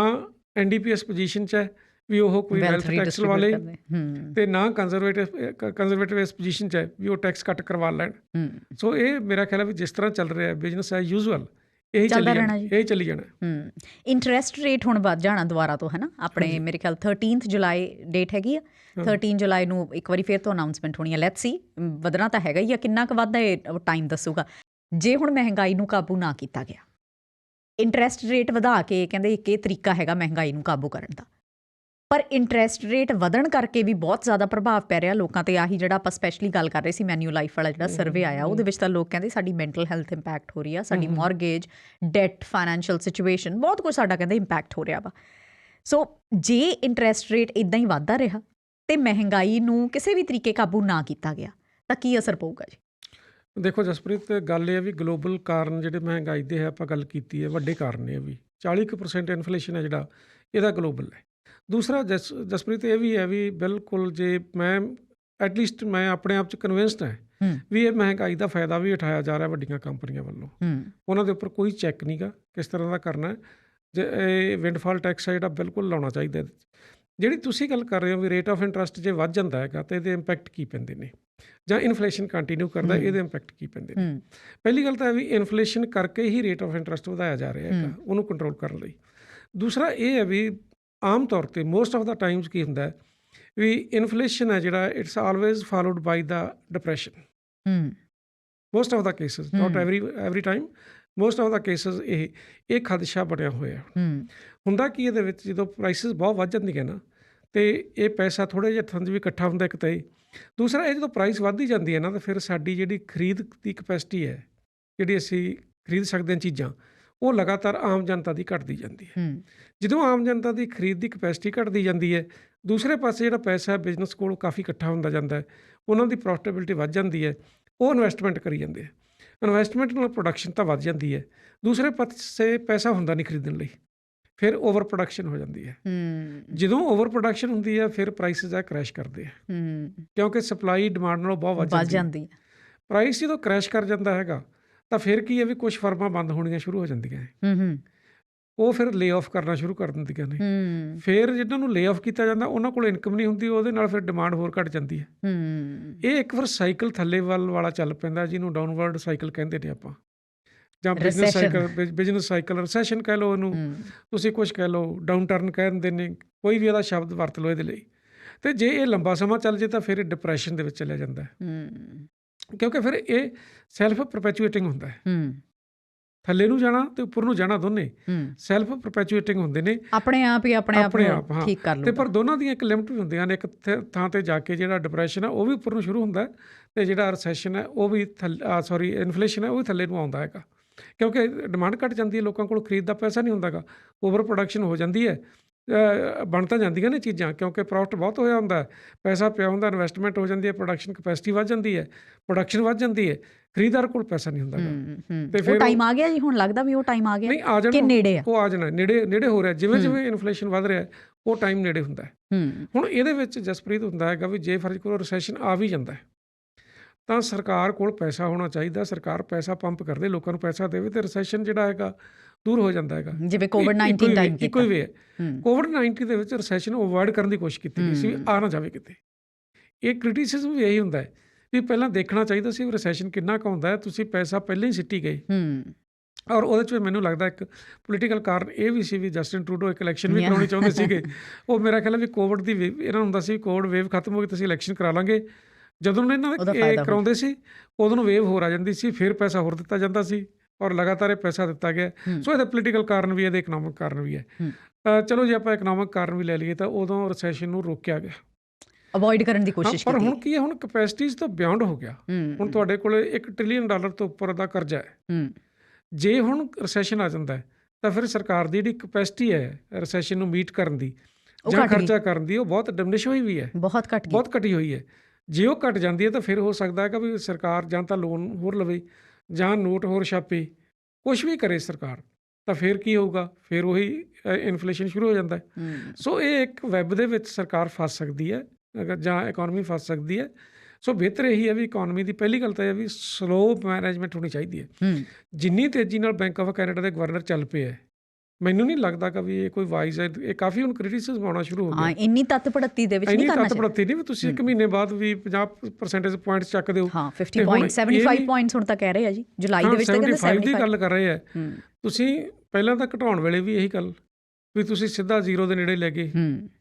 NDP ਇਸ ਪੋਜੀਸ਼ਨ 'ਚ ਹੈ ਵੀ ਉਹ ਕੋਈ ਵੈਲਥ ਟੈਕਸ ਲਵਾ ਲੇ, ਤੇ ਨਾ ਕੰਜ਼ਰਵੇਟਿਵ ਇਸ ਪੋਜੀਸ਼ਨ 'ਚ ਹੈ ਵੀ ਉਹ ਟੈਕਸ ਕੱਟ ਕਰਵਾ ਲੈਣ। ਸੋ ਇਹ ਮੇਰਾ ਖਿਆਲ ਹੈ ਵੀ ਜਿਸ ਤਰ੍ਹਾਂ ਚੱਲ ਰਿਹਾ ਬਿਜ਼ਨਸ ਐਜ਼ ਯੂਜ਼ੂਅਲ ਇਹੀ ਚੱਲੀ ਜਾਣਾ। ਇੰਟਰਸਟ ਰੇਟ ਹੁਣ ਵੱਧ ਜਾਣਾ ਦੁਬਾਰਾ ਤੋਂ, ਹੈ ਨਾ? ਆਪਣੇ ਮੇਰੇ ਖਿਆਲ 13 ਜੁਲਾਈ ਡੇਟ ਹੈਗੀ ਆ, 13 ਜੁਲਾਈ ਨੂੰ ਇੱਕ ਵਾਰੀ ਫਿਰ ਤੋਂ ਅਨਾਊਂਸਮੈਂਟ ਹੋਣੀ ਹੈ। ਲੈਟਸ ਸੀ, ਵਧਣਾ ਤਾਂ ਹੈਗਾ ਹੀ ਆ, ਕਿੰਨਾ ਕੁ ਵੱਧਦਾ ਇਹ ਟਾਈਮ ਦੱਸੂਗਾ। ਜੇ ਹੁਣ ਮਹਿੰਗਾਈ ਨੂੰ ਕਾਬੂ ਨਾ ਕੀਤਾ ਗਿਆ ਇੰਟਰਸਟ ਰੇਟ ਵਧਾ ਕੇ ਕਹਿੰਦੇ ਇੱਕ ਇਹ ਤਰੀਕਾ ਹੈਗਾ ਮਹਿੰਗਾਈ ਨੂੰ ਕਾਬੂ ਕਰਨ ਦਾ। ਪਰ ਇੰਟਰਸਟ ਰੇਟ ਵਧਣ ਕਰਕੇ ਵੀ ਬਹੁਤ ਜ਼ਿਆਦਾ ਪ੍ਰਭਾਵ ਪੈ ਰਿਹਾ ਲੋਕਾਂ ਤੇ। ਆਹੀ ਜਿਹੜਾ ਆਪਾਂ ਸਪੈਸ਼ਲੀ ਗੱਲ ਕਰ ਰਹੇ ਸੀ ਮੈਨੂਲਾਈਫ ਵਾਲਾ ਜਿਹੜਾ ਸਰਵੇ ਆਇਆ, ਉਹਦੇ ਵਿੱਚ ਤਾਂ ਲੋਕ ਕਹਿੰਦੇ ਸਾਡੀ ਮੈਂਟਲ ਹੈਲਥ ਇੰਪੈਕਟ ਹੋ ਰਹੀ ਆ, ਸਾਡੀ ਮੌਰਗੇਜ, ਡੈਟ, ਫਾਈਨੈਂਸ਼ੀਅਲ ਸਿਚੁਏਸ਼ਨ, ਬਹੁਤ ਕੁਝ ਸਾਡਾ ਕਹਿੰਦੇ ਇੰਪੈਕਟ ਹੋ ਰਿਹਾ ਵਾ। ਸੋ ਜੇ ਇੰਟਰਸਟ ਰੇਟ ਇੱਦਾਂ ਹੀ ਵੱਧਦਾ ਰਿਹਾ ਤੇ ਮਹਿੰਗਾਈ ਨੂੰ ਕਿਸੇ ਵੀ ਤਰੀਕੇ ਕਾਬੂ ਨਾ ਕੀਤਾ ਗਿਆ ਤਾਂ ਕੀ ਅਸਰ ਪਊਗਾ ਜੀ? ਦੇਖੋ ਜਸਪ੍ਰੀਤ, ਗੱਲ ਇਹ ਹੈ ਵੀ ਗਲੋਬਲ ਕਾਰਨ ਜਿਹੜੇ ਮਹਿੰਗਾਈ ਦੇ ਹੈ ਆਪਾਂ ਗੱਲ ਕੀਤੀ ਹੈ, ਵੱਡੇ ਕਾਰਨ ਨੇ ਵੀ 40% ਇਨਫਲੇਸ਼ਨ ਹੈ ਜਿਹੜਾ, ਇਹਦਾ ਗਲੋਬਲ ਹੈ। ਦੂਸਰਾ ਜਸਪ੍ਰੀਤ ਇਹ ਵੀ ਹੈ ਵੀ ਬਿਲਕੁਲ ਜੇ ਮੈਂ ਐਟਲੀਸਟ ਮੈਂ ਆਪਣੇ ਆਪ 'ਚ ਕਨਵਿੰਸਡ ਹੈ ਵੀ ਇਹ ਮਹਿੰਗਾਈ ਦਾ ਫਾਇਦਾ ਵੀ ਉਠਾਇਆ ਜਾ ਰਿਹਾ ਵੱਡੀਆਂ ਕੰਪਨੀਆਂ ਵੱਲੋਂ। ਉਹਨਾਂ ਦੇ ਉੱਪਰ ਕੋਈ ਚੈੱਕ ਨਹੀਂ ਗਾ ਕਿਸ ਤਰ੍ਹਾਂ ਦਾ ਕਰਨਾ ਹੈ। ਜੇ ਇਹ ਵਿੰਡਫਾਲ ਟੈਕਸ ਹੈ ਜਿਹੜਾ ਬਿਲਕੁਲ ਲਾਉਣਾ ਚਾਹੀਦਾ। ਜਿਹੜੀ ਤੁਸੀਂ ਗੱਲ ਕਰ ਰਹੇ ਹੋ ਵੀ ਰੇਟ ਆਫ ਇੰਟਰਸਟ ਜੇ ਵੱਧ ਜਾਂਦਾ ਹੈਗਾ ਤਾਂ ਇਹਦੇ ਇੰਪੈਕਟ ਕੀ ਪੈਂਦੇ ਨੇ, ਜਾਂ ਇਨਫਲੇਸ਼ਨ ਕੰਟੀਨਿਊ ਕਰਦਾ ਇਹਦੇ ਇੰਪੈਕਟ ਕੀ ਪੈਂਦੇ ਨੇ। ਪਹਿਲੀ ਗੱਲ ਤਾਂ ਇਹ ਵੀ ਇਨਫਲੇਸ਼ਨ ਕਰਕੇ ਹੀ ਰੇਟ ਆਫ ਇੰਟਰਸਟ ਵਧਾਇਆ ਜਾ ਰਿਹਾ ਹੈਗਾ ਉਹਨੂੰ ਕੰਟਰੋਲ ਕਰਨ ਲਈ। ਦੂਸਰਾ ਇਹ ਹੈ ਵੀ ਆਮ ਤੌਰ 'ਤੇ ਮੋਸਟ ਆਫ ਦਾ ਟਾਈਮਸ ਕੀ ਹੁੰਦਾ ਵੀ ਇਨਫਲੇਸ਼ਨ ਹੈ ਜਿਹੜਾ it's always followed by the depression. Most of the cases, not every time, most of the cases ਇਹ ਖਦਸ਼ਾ ਬਣਿਆ ਹੋਇਆ। ਹੁੰਦਾ ਕੀ ਇਹਦੇ ਵਿੱਚ ਜਦੋਂ ਪ੍ਰਾਈਸਿਸ ਬਹੁਤ ਵੱਧ ਜਾਂਦੀਆਂ ਨਾ ਅਤੇ ਇਹ ਪੈਸਾ ਥੋੜ੍ਹੇ ਜਿਹੇ ਹੱਥਾਂ 'ਚ ਵੀ ਇਕੱਠਾ ਹੁੰਦਾ ਇੱਕ ਤਾਂ ਇਹ। ਦੂਸਰਾ ਇਹ ਜਦੋਂ ਪ੍ਰਾਈਸ ਵੱਧਦੀ ਜਾਂਦੀ ਹੈ ਨਾ ਤਾਂ ਫਿਰ ਸਾਡੀ ਜਿਹੜੀ ਖਰੀਦ ਦੀ ਕਪੈਸਿਟੀ ਹੈ, ਜਿਹੜੀ ਅਸੀਂ ਖਰੀਦ ਸਕਦੇ ਹਾਂ ਚੀਜ਼ਾਂ, ਉਹ ਲਗਾਤਾਰ ਆਮ ਜਨਤਾ ਦੀ ਘਟਦੀ ਜਾਂਦੀ ਹੈ। ਜਦੋਂ ਆਮ ਜਨਤਾ ਦੀ ਖਰੀਦ ਦੀ ਕਪੈਸਿਟੀ ਘਟਦੀ ਜਾਂਦੀ ਹੈ, ਦੂਸਰੇ ਪਾਸੇ ਜਿਹੜਾ ਪੈਸਾ ਬਿਜ਼ਨਸ ਕੋਲ ਕਾਫੀ ਇਕੱਠਾ ਹੁੰਦਾ ਜਾਂਦਾ ਹੈ, ਉਹਨਾਂ ਦੀ ਪ੍ਰੋਫਿਟੇਬਿਲਿਟੀ ਵੱਧ ਜਾਂਦੀ ਹੈ, ਉਹ ਇਨਵੈਸਟਮੈਂਟ ਕਰੀ ਜਾਂਦੇ ਆ। ਇਨਵੈਸਟਮੈਂਟ ਨਾਲ ਪ੍ਰੋਡਕਸ਼ਨ ਤਾਂ ਵੱਧ ਜਾਂਦੀ ਹੈ, ਦੂਸਰੇ ਪਾਸੇ ਪੈਸਾ ਹੁੰਦਾ ਨਹੀਂ ਖਰੀਦਣ ਲਈ, ਫਿਰ ਓਵਰ ਪ੍ਰੋਡਕਸ਼ਨ ਹੋ ਜਾਂਦੀ ਹੈ। ਜਦੋਂ ਓਵਰ ਪ੍ਰੋਡਕਸ਼ਨ ਹੁੰਦੀ ਹੈ ਫਿਰ ਪ੍ਰਾਈਸਿਸ ਆ ਕਰੈਸ਼ ਕਰਦੇ ਆ, ਕਿਉਂਕਿ ਸਪਲਾਈ ਡਿਮਾਂਡ ਨਾਲੋਂ ਬਹੁਤ ਵੱਧ ਜਾਂਦੀ ਹੈ। ਪ੍ਰਾਈਸ ਜਦੋਂ ਕਰੈਸ਼ ਕਰ ਜਾਂਦਾ ਹੈਗਾ ਤਾਂ ਫਿਰ ਕੀ ਹੈ ਵੀ ਕੁਛ ਫਰਮਾਂ ਬੰਦ ਹੋਣੀਆਂ ਸ਼ੁਰੂ ਹੋ ਜਾਂਦੀਆਂ ਹੈ, ਉਹ ਫਿਰ ਲੇ ਆਫ ਕਰਨਾ ਸ਼ੁਰੂ ਕਰ ਦਿੰਦੀਆਂ ਨੇ। ਫਿਰ ਜਿਹਨਾਂ ਨੂੰ ਲੇ ਆਫ ਕੀਤਾ ਜਾਂਦਾ ਉਹਨਾਂ ਕੋਲ ਇਨਕਮ ਨਹੀਂ ਹੁੰਦੀ, ਉਹਦੇ ਨਾਲ ਫਿਰ ਡਿਮਾਂਡ ਹੋਰ ਘੱਟ ਜਾਂਦੀ ਹੈ। ਇਹ ਇੱਕ ਫਿਰ ਸਾਈਕਲ ਥੱਲੇ ਵੱਲ ਵਾਲਾ ਚੱਲ ਪੈਂਦਾ, ਜਿਹਨੂੰ ਡਾਊਨਵਰਡ ਸਾਈਕਲ ਕਹਿੰਦੇ ਨੇ ਆਪਾਂ, ਜਾਂ ਬਿਜ਼ਨਸ ਸਾਈਕਲ, ਰਿਸੈਸ਼ਨ ਕਹਿ ਲਓ ਉਹਨੂੰ, ਤੁਸੀਂ ਕੁਛ ਕਹਿ ਲਓ, ਡਾਊਨ ਟਰਨ ਕਹਿ ਦਿੰਦੇ ਨੇ, ਕੋਈ ਵੀ ਇਹਦਾ ਸ਼ਬਦ ਵਰਤ ਲਓ ਇਹਦੇ ਲਈ। ਅਤੇ ਜੇ ਇਹ ਲੰਬਾ ਸਮਾਂ ਚੱਲ ਜੇ ਤਾਂ ਫਿਰ ਇਹ ਡਿਪਰੈਸ਼ਨ ਦੇ ਵਿੱਚ ਚਲਿਆ ਜਾਂਦਾ, ਕਿਉਂਕਿ ਫਿਰ ਇਹ ਸੈਲਫ ਪਰਪੈਚੁਏਟਿੰਗ ਹੁੰਦਾ ਹੈ। ਥੱਲੇ ਨੂੰ ਜਾਣਾ ਤੇ ਉੱਪਰ ਨੂੰ ਜਾਣਾ ਦੋਨੇ ਸੈਲਫ ਪਰਪੈਚੁਏਟਿੰਗ ਹੁੰਦੇ ਨੇ, ਆਪਣੇ ਆਪ ਹਾਂ। ਤੇ ਪਰ ਦੋਨਾਂ ਦੀਆਂ ਇੱਕ ਲਿਮਟ ਵੀ ਹੁੰਦੀਆਂ ਨੇ। ਇੱਕ ਥਾਂ ਤੇ ਜਾ ਕੇ ਜਿਹੜਾ ਡਿਪਰੈਸ਼ਨ ਹੈ ਉਹ ਵੀ ਉੱਪਰ ਨੂੰ ਸ਼ੁਰੂ ਹੁੰਦਾ, ਤੇ ਜਿਹੜਾ ਰਿਸੈਸ਼ਨ ਹੈ ਉਹ ਵੀ ਇਨਫਲੇਸ਼ਨ ਹੈ ਉਹ ਵੀ ਥੱਲੇ ਨੂੰ ਆਉਂਦਾ ਹੈਗਾ, ਕਿਉਂਕਿ ਡਿਮਾਂਡ ਘੱਟ ਜਾਂਦੀ ਹੈ, ਲੋਕਾਂ ਕੋਲ ਖਰੀਦ ਦਾ ਪੈਸਾ ਨਹੀਂ ਹੁੰਦਾ ਗਾ, ਓਵਰ ਪ੍ਰੋਡਕਸ਼ਨ ਹੋ ਜਾਂਦੀ ਹੈ। ਬਣ ਤਾਂ ਜਾਂਦੀਆਂ ਨੇ ਚੀਜ਼ਾਂ ਕਿਉਂਕਿ ਪ੍ਰੋਫਿਟ ਬਹੁਤ ਹੋਇਆ ਹੁੰਦਾ, ਪੈਸਾ ਪਿਆ ਹੁੰਦਾ, ਇਨਵੈਸਟਮੈਂਟ ਹੋ ਜਾਂਦੀ ਹੈ, ਪ੍ਰੋਡਕਸ਼ਨ ਕਪੈਸਿਟੀ ਵੱਧ ਜਾਂਦੀ ਹੈ, ਪ੍ਰੋਡਕਸ਼ਨ ਵੱਧ ਜਾਂਦੀ ਹੈ, ਖਰੀਦਦਾਰ ਕੋਲ ਪੈਸਾ ਨਹੀਂ ਹੁੰਦਾ ਗਾ। ਤੇ ਫਿਰ ਟਾਈਮ ਆ ਗਿਆ ਜੀ, ਹੁਣ ਲੱਗਦਾ ਵੀ ਉਹ ਟਾਈਮ ਆ ਗਿਆ। ਨਹੀਂ ਆ ਜਾਣਾ, ਉਹ ਆ ਜਾਣਾ, ਨੇੜੇ ਹੋ ਰਿਹਾ। ਜਿਵੇਂ ਜਿਵੇਂ ਇਨਫਲੇਸ਼ਨ ਵੱਧ ਰਿਹਾ ਉਹ ਟਾਈਮ ਨੇੜੇ ਹੁੰਦਾ। ਹੁਣ ਇਹਦੇ ਵਿੱਚ ਜਸਪ੍ਰੀਤ ਹੁੰਦਾ ਹੈਗਾ ਵੀ ਜੇ ਫਰਜ਼ ਕਰੋ ਰਿਸੈਸ਼ਨ ਆ ਵੀ ਜਾਂਦਾ ਤਾਂ ਸਰਕਾਰ ਕੋਲ ਪੈਸਾ ਹੋਣਾ ਚਾਹੀਦਾ, ਸਰਕਾਰ ਪੈਸਾ ਪੰਪ ਕਰਦੇ, ਲੋਕਾਂ ਨੂੰ ਪੈਸਾ ਦੇਵੇ ਤੇ ਰਿਸੈਸ਼ਨ ਜਿਹੜਾ ਹੈਗਾ ਦੂਰ ਹੋ ਜਾਂਦਾ ਹੈਗਾ। ਜਿਵੇਂ ਕੋਵਿਡ-19 ਟਾਈਮ ਇੱਕੋ ਹੀ ਵੇ ਹੈ। ਕੋਵਿਡ-19 ਦੇ ਵਿੱਚ ਰਿਸੈਸ਼ਨ ਨੂੰ ਅਵੋਇਡ ਕਰਨ ਦੀ ਕੋਸ਼ਿਸ਼ ਕੀਤੀ ਗਈ ਸੀ ਵੀ ਆ ਨਾ ਜਾਵੇ ਕਿਤੇ। ਇਹ ਕ੍ਰਿਟਿਸਿਜ਼ਮ ਵੀ ਇਹੀ ਹੁੰਦਾ ਹੈ ਵੀ ਪਹਿਲਾਂ ਦੇਖਣਾ ਚਾਹੀਦਾ ਸੀ ਰਿਸੈਸ਼ਨ ਕਿੰਨਾ ਕੁ ਹੁੰਦਾ ਹੈ, ਤੁਸੀਂ ਪੈਸਾ ਪਹਿਲਾਂ ਹੀ ਸਿੱਟੀ ਗਏ। ਔਰ ਉਹਦੇ 'ਚ ਮੈਨੂੰ ਲੱਗਦਾ ਇੱਕ ਪੋਲੀਟੀਕਲ ਕਾਰਨ ਇਹ ਵੀ ਸੀ ਵੀ ਜਸਟਿਨ ਟਰੂਡੋ ਇੱਕ ਇਲੈਕਸ਼ਨ ਵੀ ਕਰਾਉਣੀ ਚਾਹੁੰਦੇ ਸੀਗੇ। ਉਹ ਮੇਰਾ ਖਿਆਲ ਹੈ ਵੀ ਕੋਵਿਡ ਦੀ ਇਹਨਾਂ ਨੂੰ ਹੁੰਦਾ ਸੀ ਕੋਵਿਡ ਵੇਵ ਖਤਮ ਹੋ ਗਈ, ਤੁਸੀਂ ਇਲੈਕਸ਼ਨ ਕਰਾ ਲਾਂਗੇ। ਜਦੋਂ ਇਹਨਾਂ ਇਹ ਕਰਾਉਂਦੇ ਸੀ ਉਦੋਂ ਨੂੰ ਵੇਵ ਹੋਰ ਆ ਜਾਂਦੀ ਸੀ, ਫਿਰ ਪੈਸਾ ਹੋਰ ਦਿੱਤਾ ਜਾਂਦਾ ਸੀ ਔਰ ਲਗਾਤਾਰ ਇਹ ਪੈਸਾ ਦਿੱਤਾ ਗਿਆ। ਸੋ ਇਹਦਾ ਪੋਲੀਟੀਕਲ ਕਾਰਨ ਵੀ, ਇਹਦੇ ਇਕਨੋਮਿਕ ਕਾਰਨ ਵੀ ਹੈ। ਚਲੋ ਜੇ ਆਪਾਂ ਇਕਨੋਮਿਕ ਕਾਰਨ ਵੀ ਲੈ ਲਈਏ ਤਾਂ ਉਦੋਂ ਰਿਸੈਸ਼ਨ ਨੂੰ ਰੋਕਿਆ ਗਿਆ, ਅਵੋਇਡ ਕਰਨ ਦੀ ਕੋਸ਼ਿਸ਼ ਕੀਤੀ। ਪਰ ਹੁਣ ਕੀ ਹੈ, ਹੁਣ ਕਪੈਸਿਟੀਜ਼ ਤੋਂ ਬਿਯੋਂਡ ਹੋ ਗਿਆ। ਹੁਣ ਤੁਹਾਡੇ ਕੋਲ $1 ਟ੍ਰਿਲੀਅਨ ਤੋਂ ਉੱਪਰ ਦਾ ਕਰਜ਼ਾ ਹੈ। ਜੇ ਹੁਣ ਰਿਸੈਸ਼ਨ ਆ ਜਾਂਦਾ ਤਾਂ ਫਿਰ ਸਰਕਾਰ ਦੀ ਜਿਹੜੀ ਕਪੈਸਿਟੀ ਹੈ ਰਿਸੈਸ਼ਨ ਨੂੰ ਮੀਟ ਕਰਨ ਦੀ ਜਾਂ ਖਰਚਾ ਕਰਨ ਦੀ, ਉਹ ਬਹੁਤ ਡਿਮਿਨਿਸ਼ ਹੋਈ ਵੀ ਹੈ, ਬਹੁਤ ਘਟੀ ਹੋਈ ਹੈ। ਜੇ ਉਹ ਘਟ ਜਾਂਦੀ ਹੈ ਤਾਂ ਫਿਰ ਹੋ ਸਕਦਾ ਹੈਗਾ ਵੀ ਸਰਕਾਰ ਜਾਂ ਤਾਂ ਲੋਨ ਹੋਰ ਲਵੇ ਜਾਂ ਨੋਟ ਹੋਰ ਛਾਪੇ, ਕੁਛ ਵੀ ਕਰੇ ਸਰਕਾਰ, ਤਾਂ ਫਿਰ ਕੀ ਹੋਊਗਾ, ਫਿਰ ਉਹੀ ਇਨਫਲੇਸ਼ਨ ਸ਼ੁਰੂ ਹੋ ਜਾਂਦਾ ਹੈ। ਸੋ ਇਹ ਇੱਕ ਵੈਬ ਦੇ ਵਿੱਚ ਸਰਕਾਰ ਫਸ ਸਕਦੀ ਹੈ ਜਾਂ ਇਕੋਨਮੀ ਫਸ ਸਕਦੀ ਹੈ। ਸੋ ਬਿਹਤਰ ਇਹੀ ਹੈ ਵੀ ਇਕੋਨਮੀ ਦੀ ਪਹਿਲੀ ਗੱਲ ਤਾਂ ਇਹ ਵੀ ਸਲੋ ਮੈਨੇਜਮੈਂਟ ਹੋਣੀ ਚਾਹੀਦੀ ਹੈ। ਜਿੰਨੀ ਤੇਜ਼ੀ ਨਾਲ ਬੈਂਕ ਆਫ ਕੈਨੇਡਾ ਦੇ ਗਵਰਨਰ ਚੱਲ ਪਏ ਹੈ, ਮੈਨੂੰ ਨਹੀਂ ਲੱਗਦਾ ਕਿ ਵੀ ਇਹ ਕੋਈ ਵਾਈਜ਼ ਹੈ। ਇਹ ਕਾਫੀ ਹੁਣ ਕ੍ਰਿਟਿਸਿਜ਼ਮ ਆਉਣਾ ਸ਼ੁਰੂ ਹੋ ਗਿਆ। ਇੰਨੀ ਤੱਤ ਪੜੱਤੀ ਦੇ ਵਿੱਚ ਨਹੀਂ ਕਰਨਾ ਚਾਹੀਦਾ। ਤੱਤ ਨਹੀਂ ਵੀ ਤੁਸੀਂ 1 ਮਹੀਨੇ ਬਾਅਦ ਵੀ 50% ਪੁਆਇੰਟਸ ਚੱਕ ਦਿਓ। 75 ਪੁਆਇੰਟਸ ਹੁਣ ਤਾਂ ਕਹਿ ਰਹੇ ਆ ਜੀ, ਜੁਲਾਈ ਦੇ ਵਿੱਚ ਤਾਂ ਕਹਿੰਦੇ 75 ਦੀ ਗੱਲ ਕਰ ਰਹੇ ਆ। ਤੁਸੀਂ ਪਹਿਲਾਂ ਤਾਂ ਘਟਾਉਣ ਵੇਲੇ ਵੀ ਇਹੀ ਗੱਲ ਵੀ ਤੁਸੀਂ ਸਿੱਧਾ 0 ਦੇ ਨੇੜੇ ਲੈ ਗਏ,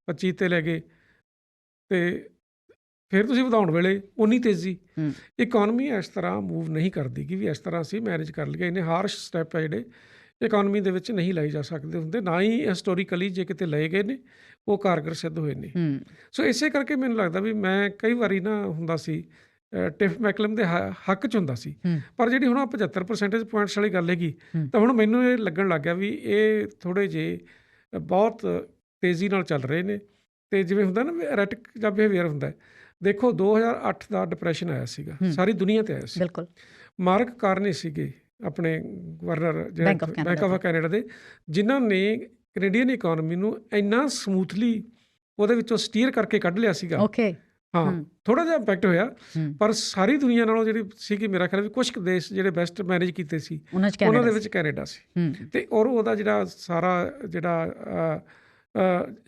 25 ਤੇ ਲੈ ਗਏ, ਤੇ ਫਿਰ ਤੁਸੀਂ ਵਧਾਉਣ ਵੇਲੇ ਉਨੀ ਤੇਜ਼ੀ। ਇਕੋਨਮੀ ਇਸ ਤਰ੍ਹਾਂ ਮੂਵ ਨਹੀਂ ਕਰਦੀ ਕਿ ਵੀ ਇਸ ਤਰ੍ਹਾਂ ਅਸੀਂ ਮੈਨੇਜ ਕਰ ਲਈਏ। ਇੰਨੇ ਹਾਰਸ਼ ਸਟੈਪ ਹੈ ਜਿਹੜੇ, ਇਕੋਨਮੀ ਦੇ ਵਿੱਚ ਨਹੀਂ ਲਏ ਜਾ ਸਕਦੇ ਹੁੰਦੇ, ਨਾ ਹੀ ਹਿਸਟੋਰੀਕਲੀ ਜੇ ਕਿਤੇ ਲਏ ਗਏ ਨੇ ਉਹ ਕਾਰਗਰ ਸਿੱਧ ਹੋਏ ਨੇ। ਸੋ ਇਸੇ ਕਰਕੇ ਮੈਨੂੰ ਲੱਗਦਾ ਵੀ ਮੈਂ ਕਈ ਵਾਰੀ ਨਾ ਹੁੰਦਾ ਸੀ ਟਿਫ ਮੈਕਲਮ ਦੇ ਹੱਕ 'ਚ ਹੁੰਦਾ ਸੀ, ਪਰ ਜਿਹੜੀ ਹੁਣ 75% ਪੁਆਇੰਟਸ ਵਾਲੀ ਗੱਲ ਹੈਗੀ ਤਾਂ ਹੁਣ ਮੈਨੂੰ ਇਹ ਲੱਗਣ ਲੱਗ ਗਿਆ ਵੀ ਇਹ ਥੋੜ੍ਹੇ ਜਿਹੇ ਬਹੁਤ ਤੇਜ਼ੀ ਨਾਲ ਚੱਲ ਰਹੇ ਨੇ। ਅਤੇ ਜਿਵੇਂ ਹੁੰਦਾ ਨਾ ਐਰੈਟਿਕ ਜਾਂ ਬਿਹੇਵੀਅਰ ਹੁੰਦਾ, ਦੇਖੋ 2008 ਦਾ ਡਿਪਰੈਸ਼ਨ ਆਇਆ ਸੀਗਾ, ਸਾਰੀ ਦੁਨੀਆ 'ਤੇ ਆਇਆ ਸੀ। ਬਿਲਕੁਲ। ਮਾਰਕ ਕਾਰਨੀ ਸੀਗੇ ਆਪਣੇ ਗਵਰਨਰ ਜਿਹੜੇ ਬੈਂਕ ਆਫ ਕੈਨੇਡਾ ਦੇ, ਜਿਨ੍ਹਾਂ ਨੇ ਕੈਨੇਡੀਅਨ ਇਕੋਨਮੀ ਨੂੰ ਇੰਨਾ ਸਮੂਥਲੀ ਉਹਦੇ ਵਿੱਚੋਂ ਸਟੀਅਰ ਕਰਕੇ ਕੱਢ ਲਿਆ ਸੀਗਾ। ਹਾਂ, ਥੋੜ੍ਹਾ ਜਿਹਾ ਇੰਪੈਕਟ ਹੋਇਆ, ਪਰ ਸਾਰੀ ਦੁਨੀਆ ਨਾਲੋਂ ਜਿਹੜੀ ਸੀਗੀ ਮੇਰਾ ਖਿਆਲ ਵੀ ਕੁਛ ਕੁ ਦੇਸ਼ ਜਿਹੜੇ ਬੈਸਟ ਮੈਨੇਜ ਕੀਤੇ ਸੀ ਉਹਨਾਂ ਦੇ ਵਿੱਚ ਕੈਨੇਡਾ ਸੀ। ਅਤੇ ਔਰ ਉਹਦਾ ਜਿਹੜਾ ਸਾਰਾ ਜਿਹੜਾ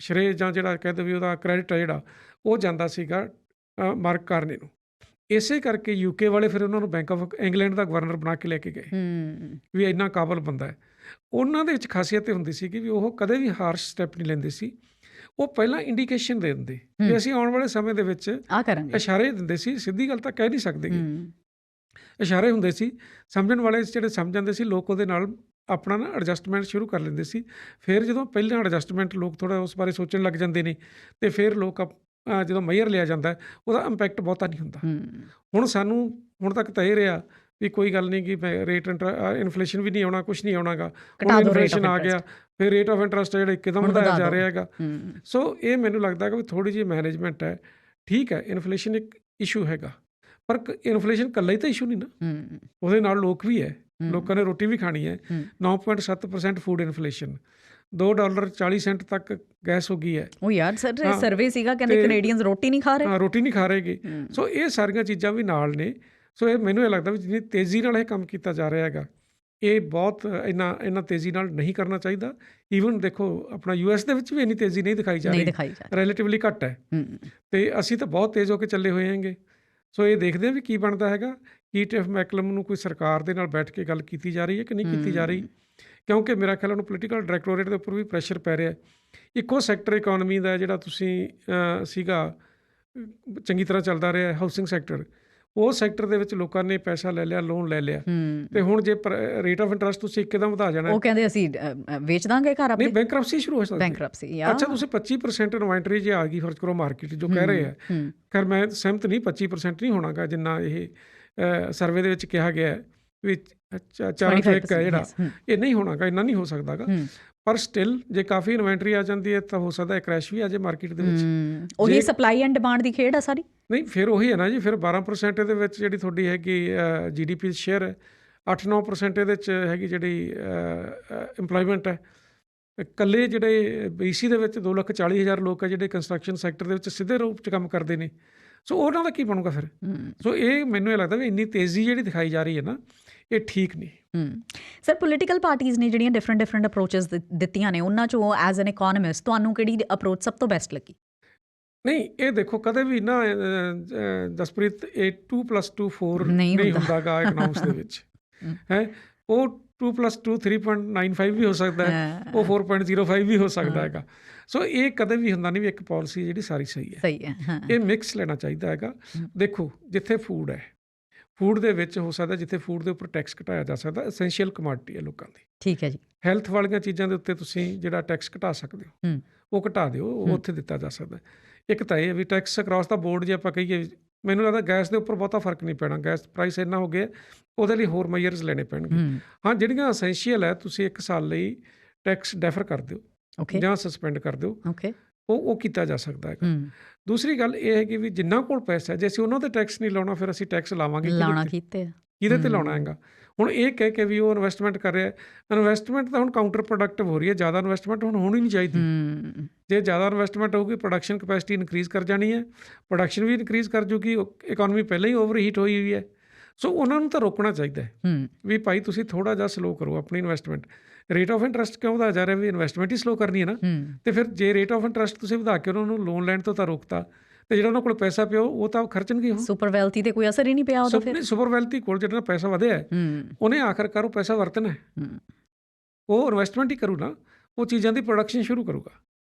ਸ਼੍ਰੇ ਜਾਂ ਜਿਹੜਾ ਕਹਿ ਦਓ ਵੀ ਉਹਦਾ ਕ੍ਰੈਡਿਟ ਆ ਜਿਹੜਾ ਉਹ ਜਾਂਦਾ ਸੀਗਾ ਮਾਰਕ ਕਾਰਨੀ ਨੂੰ। ਇਸੇ ਕਰਕੇ UK ਵਾਲੇ ਫਿਰ ਉਹਨਾਂ ਨੂੰ bank of England the governor ਬਣਾ ਕੇ ਲੈ ਕੇ ਗਏ ਵੀ ਇੰਨਾ ਕਾਬਲ ਬੰਦਾ ਹੈ। ਉਹਨਾਂ ਦੇ ਵਿੱਚ ਖਾਸੀਅਤ ਇਹ ਹੁੰਦੀ ਸੀ ਕਿ ਵੀ ਉਹ ਕਦੇ ਵੀ ਹਾਰਸ਼ ਸਟੈਪ ਨਹੀਂ ਲੈਂਦੇ ਸੀ, ਉਹ ਪਹਿਲਾਂ ਇੰਡੀਕੇਸ਼ਨ ਦੇ ਦਿੰਦੇ ਵੀ ਅਸੀਂ ਆਉਣ ਵਾਲੇ ਸਮੇਂ ਦੇ ਵਿੱਚ ਇਸ਼ਾਰੇ ਦਿੰਦੇ ਸੀ, ਸਿੱਧੀ ਗੱਲ ਤਾਂ ਕਹਿ ਨਹੀਂ ਸਕਦੇ, ਇਸ਼ਾਰੇ ਹੁੰਦੇ ਸੀ। ਸਮਝਣ ਵਾਲੇ ਜਿਹੜੇ ਸਮਝ ਜਾਂਦੇ ਸੀ ਲੋਕ ਉਹਦੇ ਨਾਲ ਆਪਣਾ ਨਾ ਐਡਜਸਟਮੈਂਟ ਸ਼ੁਰੂ ਕਰ ਲੈਂਦੇ ਸੀ। ਫਿਰ ਜਦੋਂ ਪਹਿਲਾਂ ਐਡਜਸਟਮੈਂਟ ਲੋਕ ਥੋੜ੍ਹਾ ਉਸ ਬਾਰੇ ਸੋਚਣ ਲੱਗ ਜਾਂਦੇ ਨੇ ਅਤੇ ਫਿਰ ਲੋਕ ਜਦੋਂ ਮੇਜਰ ਲਿਆ ਜਾਂਦਾ ਉਹਦਾ ਇੰਪੈਕਟ ਬਹੁਤਾ ਨਹੀਂ ਹੁੰਦਾ। ਹੁਣ ਤੱਕ ਤਾਂ ਇਹ ਰਿਹਾ ਵੀ ਕੋਈ ਗੱਲ ਨਹੀਂ ਕਿ ਰੇਟ ਇਨਫਲੇਸ਼ਨ ਵੀ ਨਹੀਂ ਆਉਣਾ, ਕੁਛ ਨਹੀਂ ਆਉਣਾ ਗਾ। ਹੁਣ ਇਨਫਲੇਸ਼ਨ ਆ ਗਿਆ, ਫਿਰ ਰੇਟ ਆਫ ਇੰਟਰਸਟ ਜਿਹੜਾ ਇੱਕਦਮ ਵਧਾਇਆ ਜਾ ਰਿਹਾ ਹੈਗਾ। ਸੋ ਇਹ ਮੈਨੂੰ ਲੱਗਦਾ ਕਿ ਵੀ ਥੋੜ੍ਹੀ ਜਿਹੀ ਮੈਨੇਜਮੈਂਟ ਹੈ। ਠੀਕ ਹੈ, ਇਨਫਲੇਸ਼ਨ ਇੱਕ ਇਸ਼ੂ ਹੈਗਾ, ਪਰ ਇਨਫਲੇਸ਼ਨ ਇਕੱਲਾ ਹੀ ਤਾਂ ਇਸ਼ੂ ਨਹੀਂ ਨਾ, ਉਹਦੇ ਨਾਲ ਲੋਕ ਵੀ ਹੈ, ਲੋਕਾਂ ਨੇ ਰੋਟੀ ਵੀ ਖਾਣੀ ਹੈ। 9.7% ਫੂਡ ਇਨਫਲੇਸ਼ਨ, $2.40 ਤੱਕ ਗੈਸ ਹੋ ਗਈ ਹੈ। ਉਹ ਯਾਰ ਸਰ ਸਰਵੇ ਸੀਗਾ ਕਹਿੰਦੇ ਕੈਨੇਡੀਅਨਸ ਰੋਟੀ ਨਹੀਂ ਖਾ ਰਹੇ। ਹਾਂ, ਰੋਟੀ ਨਹੀਂ ਖਾ ਰਹੇਗੇ। ਸੋ ਇਹ ਸਾਰੀਆਂ ਚੀਜ਼ਾਂ ਵੀ ਨਾਲ ਨੇ। ਸੋ ਇਹ ਮੈਨੂੰ ਇਹ ਲੱਗਦਾ ਵੀ ਜਿੰਨੀ ਤੇਜ਼ੀ ਨਾਲ ਇਹ ਕੰਮ ਕੀਤਾ ਜਾ ਰਿਹਾ ਹੈਗਾ, ਇਹ ਬਹੁਤ ਇੰਨਾ ਤੇਜ਼ੀ ਨਾਲ ਨਹੀਂ ਕਰਨਾ ਚਾਹੀਦਾ। ਈਵਨ ਦੇਖੋ ਆਪਣਾ US ਦੇ ਵਿੱਚ ਵੀ ਇੰਨੀ ਤੇਜ਼ੀ ਨਹੀਂ ਦਿਖਾਈ ਜਾ ਰਹੀ, ਰਿਲੇਟਿਵਲੀ ਘੱਟ ਹੈ, ਅਤੇ ਅਸੀਂ ਤਾਂ ਬਹੁਤ ਤੇਜ਼ ਹੋ ਕੇ ਚੱਲੇ ਹੋਏ ਹੈਗੇ। ਸੋ ਇਹ ਦੇਖਦੇ ਹਾਂ ਵੀ ਕੀ ਬਣਦਾ ਹੈਗਾ। ਕੀ ਟਿਫ ਮੈਕਲਮ ਨੂੰ ਕੋਈ ਸਰਕਾਰ ਦੇ ਨਾਲ ਬੈਠ ਕੇ ਗੱਲ ਕੀਤੀ ਜਾ ਰਹੀ ਹੈ ਕਿ ਨਹੀਂ ਕੀਤੀ ਜਾ ਰਹੀ, ਕਿਉਂਕਿ ਮੇਰਾ ਖਿਆਲ ਉਹਨੂੰ ਪੋਲੀਟੀਕਲ ਡਾਇਰੈਕਟੋਰੇਟ ਦੇ ਉੱਪਰ ਵੀ ਪ੍ਰੈਸ਼ਰ ਪੈ ਰਿਹਾ। ਇੱਕੋ ਸੈਕਟਰ ਇਕੋਨਮੀ ਦਾ ਜਿਹੜਾ ਤੁਸੀਂ ਸੀਗਾ ਚੰਗੀ ਤਰ੍ਹਾਂ ਚੱਲਦਾ ਰਿਹਾ, ਹਾਊਸਿੰਗ ਸੈਕਟਰ, ਉਹ ਸੈਕਟਰ ਦੇ ਵਿੱਚ ਲੋਕਾਂ ਨੇ ਪੈਸਾ ਲੈ ਲਿਆ, ਲੋਨ ਲੈ ਲਿਆ, ਅਤੇ ਹੁਣ ਜੇ ਰੇਟ ਆਫ ਇੰਟਰਸਟ ਤੁਸੀਂ ਇੱਕਦਮ ਵਧਾ ਜਾਣਾ, ਉਹ ਕਹਿੰਦੇ ਅਸੀਂ ਵੇਚ ਦਾਂਗੇ ਘਰ, ਨਹੀਂ ਬੈਂਕਰਪਸੀ ਸ਼ੁਰੂ ਹੋ ਸਕਦੀ। ਅੱਛਾ, ਤੁਸੀਂ 25% ਇਨਵੈਂਟਰੀ ਜੇ ਆ ਗਈ ਫਰਜ਼ ਕਰੋ ਮਾਰਕੀਟ ਜੋ ਕਹਿ ਰਹੇ ਹੈ, ਖੈਰ ਮੈਂ ਸਹਿਮਤ ਨਹੀਂ, 25% ਨਹੀਂ ਹੋਣਾਗਾ ਜਿੰਨਾ ਇਹ ਸਰਵੇ ਦੇ ਵਿੱਚ ਕਿਹਾ ਗਿਆ ਵੀ 4-1 ਹੈ ਜਿਹੜਾ, ਇਹ ਨਹੀਂ ਹੋਣਾਗਾ, ਇੰਨਾ ਨਹੀਂ ਹੋ ਸਕਦਾ ਗਾ। ਪਰ ਸਟਿਲ ਜੇ ਕਾਫੀ ਇਨਵੈਂਟਰੀ ਆ ਜਾਂਦੀ ਹੈ ਤਾਂ ਹੋ ਸਕਦਾ ਕ੍ਰੈਸ਼ ਵੀ ਆ ਜਾਏ ਮਾਰਕੀਟ ਦੇ ਵਿੱਚ। ਉਹੀ ਸਪਲਾਈ ਐਂਡ ਡਿਮਾਂਡ ਦੀ ਖੇਡ ਆ ਸਾਰੀ। ਨਹੀਂ, ਫਿਰ ਉਹੀ ਹੈ ਨਾ ਜੀ, ਫਿਰ 12% ਇਹਦੇ ਵਿੱਚ ਜਿਹੜੀ ਤੁਹਾਡੀ ਹੈਗੀ GDP ਸ਼ੇਅਰ ਹੈ, 8-9% ਇਹਦੇ 'ਚ ਹੈਗੀ ਜਿਹੜੀ ਇੰਪਲੋਇਮੈਂਟ ਹੈ। ਇਕੱਲੇ ਜਿਹੜੇ BC ਦੇ ਵਿੱਚ 240,000 ਲੋਕ ਹੈ ਜਿਹੜੇ ਕੰਸਟਰਕਸ਼ਨ ਸੈਕਟਰ ਦੇ ਵਿੱਚ ਸਿੱਧੇ ਰੂਪ 'ਚ ਕੰਮ ਕਰਦੇ ਨੇ। ਸੋ ਉਹਨਾਂ ਦਾ ਕੀ ਬਣੂਗਾ ਫਿਰ। ਸੋ ਇਹ ਮੈਨੂੰ ਇਹ ਲੱਗਦਾ ਵੀ ਇੰਨੀ ਤੇਜ਼ੀ ਜਿਹੜੀ ਦਿਖਾਈ ਜਾ ਰਹੀ ਹੈ ਨਾ, ਇਹ ਠੀਕ ਨਹੀਂ। ਸਰ ਪੋਲੀਟੀਕਲ ਪਾਰਟੀਜ਼ ਨੇ ਜਿਹੜੀਆਂ ਡਿਫਰੈਂਟ ਅਪਰੋਚਸ ਦਿੱਤੀਆਂ ਨੇ, ਉਹਨਾਂ 'ਚੋਂ ਐਜ਼ ਐਨ ਇਕੋਨਮਿਸਟ ਤੁਹਾਨੂੰ ਕਿਹੜੀ ਅਪਰੋਚ ਸਭ ਤੋਂ ਬੈਸਟ ਲੱਗੀ? ਨਹੀਂ, ਇਹ ਦੇਖੋ ਕਦੇ ਵੀ ਨਾ ਜਸਪ੍ਰੀਤ, ਇਹ 2+2 4 ਨਹੀਂ ਹੁੰਦਾ ਗਾ ਇਕਨੋਮਿਕਸ ਦੇ ਵਿੱਚ, ਹੈ। ਉਹ 2+2 3.95 ਵੀ ਹੋ ਸਕਦਾ ਹੈ, ਉਹ 4.05 ਵੀ ਹੋ ਸਕਦਾ ਹੈਗਾ। ਸੋ ਇਹ ਕਦੇ ਵੀ ਹੁੰਦਾ ਨਹੀਂ ਵੀ ਇੱਕ ਪਾਲਿਸੀ ਜਿਹੜੀ ਸਾਰੀ ਸਹੀ ਹੈ। ਇਹ ਮਿਕਸ ਲੈਣਾ ਚਾਹੀਦਾ ਹੈਗਾ। ਦੇਖੋ ਜਿੱਥੇ ਫੂਡ ਹੈ, ਫੂਡ ਦੇ ਵਿੱਚ ਹੋ ਸਕਦਾ ਜਿੱਥੇ ਫੂਡ ਦੇ ਉੱਪਰ ਟੈਕਸ ਘਟਾਇਆ ਜਾ ਸਕਦਾ, ਐਸੈਂਸ਼ੀਅਲ ਕਮੋਡਿਟੀ ਹੈ ਲੋਕਾਂ ਦੀ। ਠੀਕ ਹੈ ਜੀ। ਹੈਲਥ ਵਾਲੀਆਂ ਚੀਜ਼ਾਂ ਦੇ ਉੱਤੇ ਤੁਸੀਂ ਜਿਹੜਾ ਟੈਕਸ ਘਟਾ ਸਕਦੇ ਹੋ, ਉਹ ਘਟਾ ਦਿਓ, ਉਹ ਉੱਥੇ ਦਿੱਤਾ ਜਾ ਸਕਦਾ। ਇੱਕ ਤਾਂ ਇਹ ਵੀ ਟੈਕਸ ਅਕਰੋਸ ਦਾ ਬੋਰਡ ਜੇ ਆਪਾਂ ਕਹੀਏ, ਮੈਨੂੰ ਲੱਗਦਾ ਗੈਸ ਦੇ ਉੱਪਰ ਬਹੁਤਾ ਫਰਕ ਨਹੀਂ ਪੈਣਾ। ਗੈਸ ਪ੍ਰਾਈਸ ਇੰਨਾ ਹੋ ਗਿਆ, ਉਹਦੇ ਲਈ ਹੋਰ ਮੈਜਰਸ ਲੈਣੇ ਪੈਣਗੇ। ਹਾਂ, ਜਿਹੜੀਆਂ ਐਸੈਂਸ਼ੀਅਲ ਹੈ ਤੁਸੀਂ 1 ਸਾਲ ਲਈ ਟੈਕਸ ਡੈਫਰ ਕਰ ਦਿਓ ਜਾਂ ਸਸਪੈਂਡ ਕਰ ਦਿਓ, ਉਹ ਕੀਤਾ ਜਾ ਸਕਦਾ ਹੈਗਾ। ਦੂਸਰੀ ਗੱਲ ਇਹ ਹੈ ਕਿ ਵੀ ਜਿੰਨਾ ਕੋਲ ਪੈਸਾ ਹੈ, ਜੇ ਅਸੀਂ ਉਹਨਾਂ 'ਤੇ ਟੈਕਸ ਨਹੀਂ ਲਾਉਣਾ, ਫਿਰ ਅਸੀਂ ਟੈਕਸ ਲਾਵਾਂਗੇ ਕਿਹਦੇ 'ਤੇ ਲਾਉਣਾ ਹੈਗਾ। ਹੁਣ ਇਹ ਕਹਿ ਕੇ ਵੀ ਉਹ ਇਨਵੈਸਟਮੈਂਟ ਕਰ ਰਿਹਾ, ਇਨਵੈਸਟਮੈਂਟ ਤਾਂ ਹੁਣ ਕਾਊਂਟਰ ਪ੍ਰੋਡਕਟਿਵ ਹੋ ਰਹੀ ਹੈ। ਜ਼ਿਆਦਾ ਇਨਵੈਸਟਮੈਂਟ ਹੁਣ ਹੋਣੀ ਨਹੀਂ ਚਾਹੀਦੀ। ਜੇ ਜ਼ਿਆਦਾ ਇਨਵੈਸਟਮੈਂਟ ਹੋਊਗੀ, ਪ੍ਰੋਡਕਸ਼ਨ ਕਪੈਸਿਟੀ ਇਨਕਰੀਜ਼ ਕਰ ਜਾਣੀ ਹੈ, ਪ੍ਰੋਡਕਸ਼ਨ ਵੀ ਇਨਕਰੀਜ਼ ਕਰ ਜੂਗੀ। ਇਕੋਨਮੀ ਪਹਿਲਾਂ ਹੀ ਓਵਰ ਹੀਟ ਹੋਈ ਹੋਈ ਹੈ। ਸੋ ਉਹਨਾਂ ਨੂੰ ਤਾਂ ਰੋਕਣਾ ਚਾਹੀਦਾ ਹੈ ਵੀ ਭਾਈ ਤੁਸੀਂ ਥੋੜ੍ਹਾ ਜਿਹਾ ਸਲੋ ਕਰੋ ਆਪਣੀ ਇਨਵੈਸਟਮੈਂਟ। ਰੇਟ ਆਫ ਇੰਟਰਸਟ ਕਿਉਂ ਵਧਾਇਆ ਜਾ ਰਿਹਾ, ਵੀ ਇਨਵੈਸਟਮੈਂਟ ਹੀ ਸਲੋ ਕਰਨੀ ਹੈ ਨਾ। ਅਤੇ ਫਿਰ ਜੇ ਰੇਟ ਆਫ ਇੰਟਰਸਟ ਤੁਸੀਂ ਵਧਾ ਕੇ ਉਹਨਾਂ ਨੂੰ ਲੋਨ ਲੈਣ ਤੋਂ ਤਾਂ ਰੋਕਤਾ, ਅਤੇ ਜਿਹੜਾ ਉਹਨਾਂ ਕੋਲ ਪੈਸਾ ਪਿਆ ਉਹ ਤਾਂ ਖਰਚਣਗੇ। ਸੁਪਰ ਵੈਲਥੀ 'ਤੇ ਕੋਈ ਅਸਰ ਹੀ ਨਹੀਂ ਪਿਆ ਉਹਦਾ। ਫਿਰ ਸੁਪਰ ਵੈਲਥੀ ਕੋਲ ਜਿਹੜਾ ਪੈਸਾ ਵਧਿਆ, ਉਹਨੇ ਆਖਰਕਾਰ ਉਹ ਪੈਸਾ ਵਰਤਣਾ, ਉਹ ਇਨਵੈਸਟਮੈਂਟ ਹੀ ਕਰੂ ਨਾ, ਉਹ ਚੀਜ਼ਾਂ ਦੀ ਪ੍ਰੋਡਕਸ਼ਨ ਸ਼ੁਰੂ ਕਰੂਗਾ।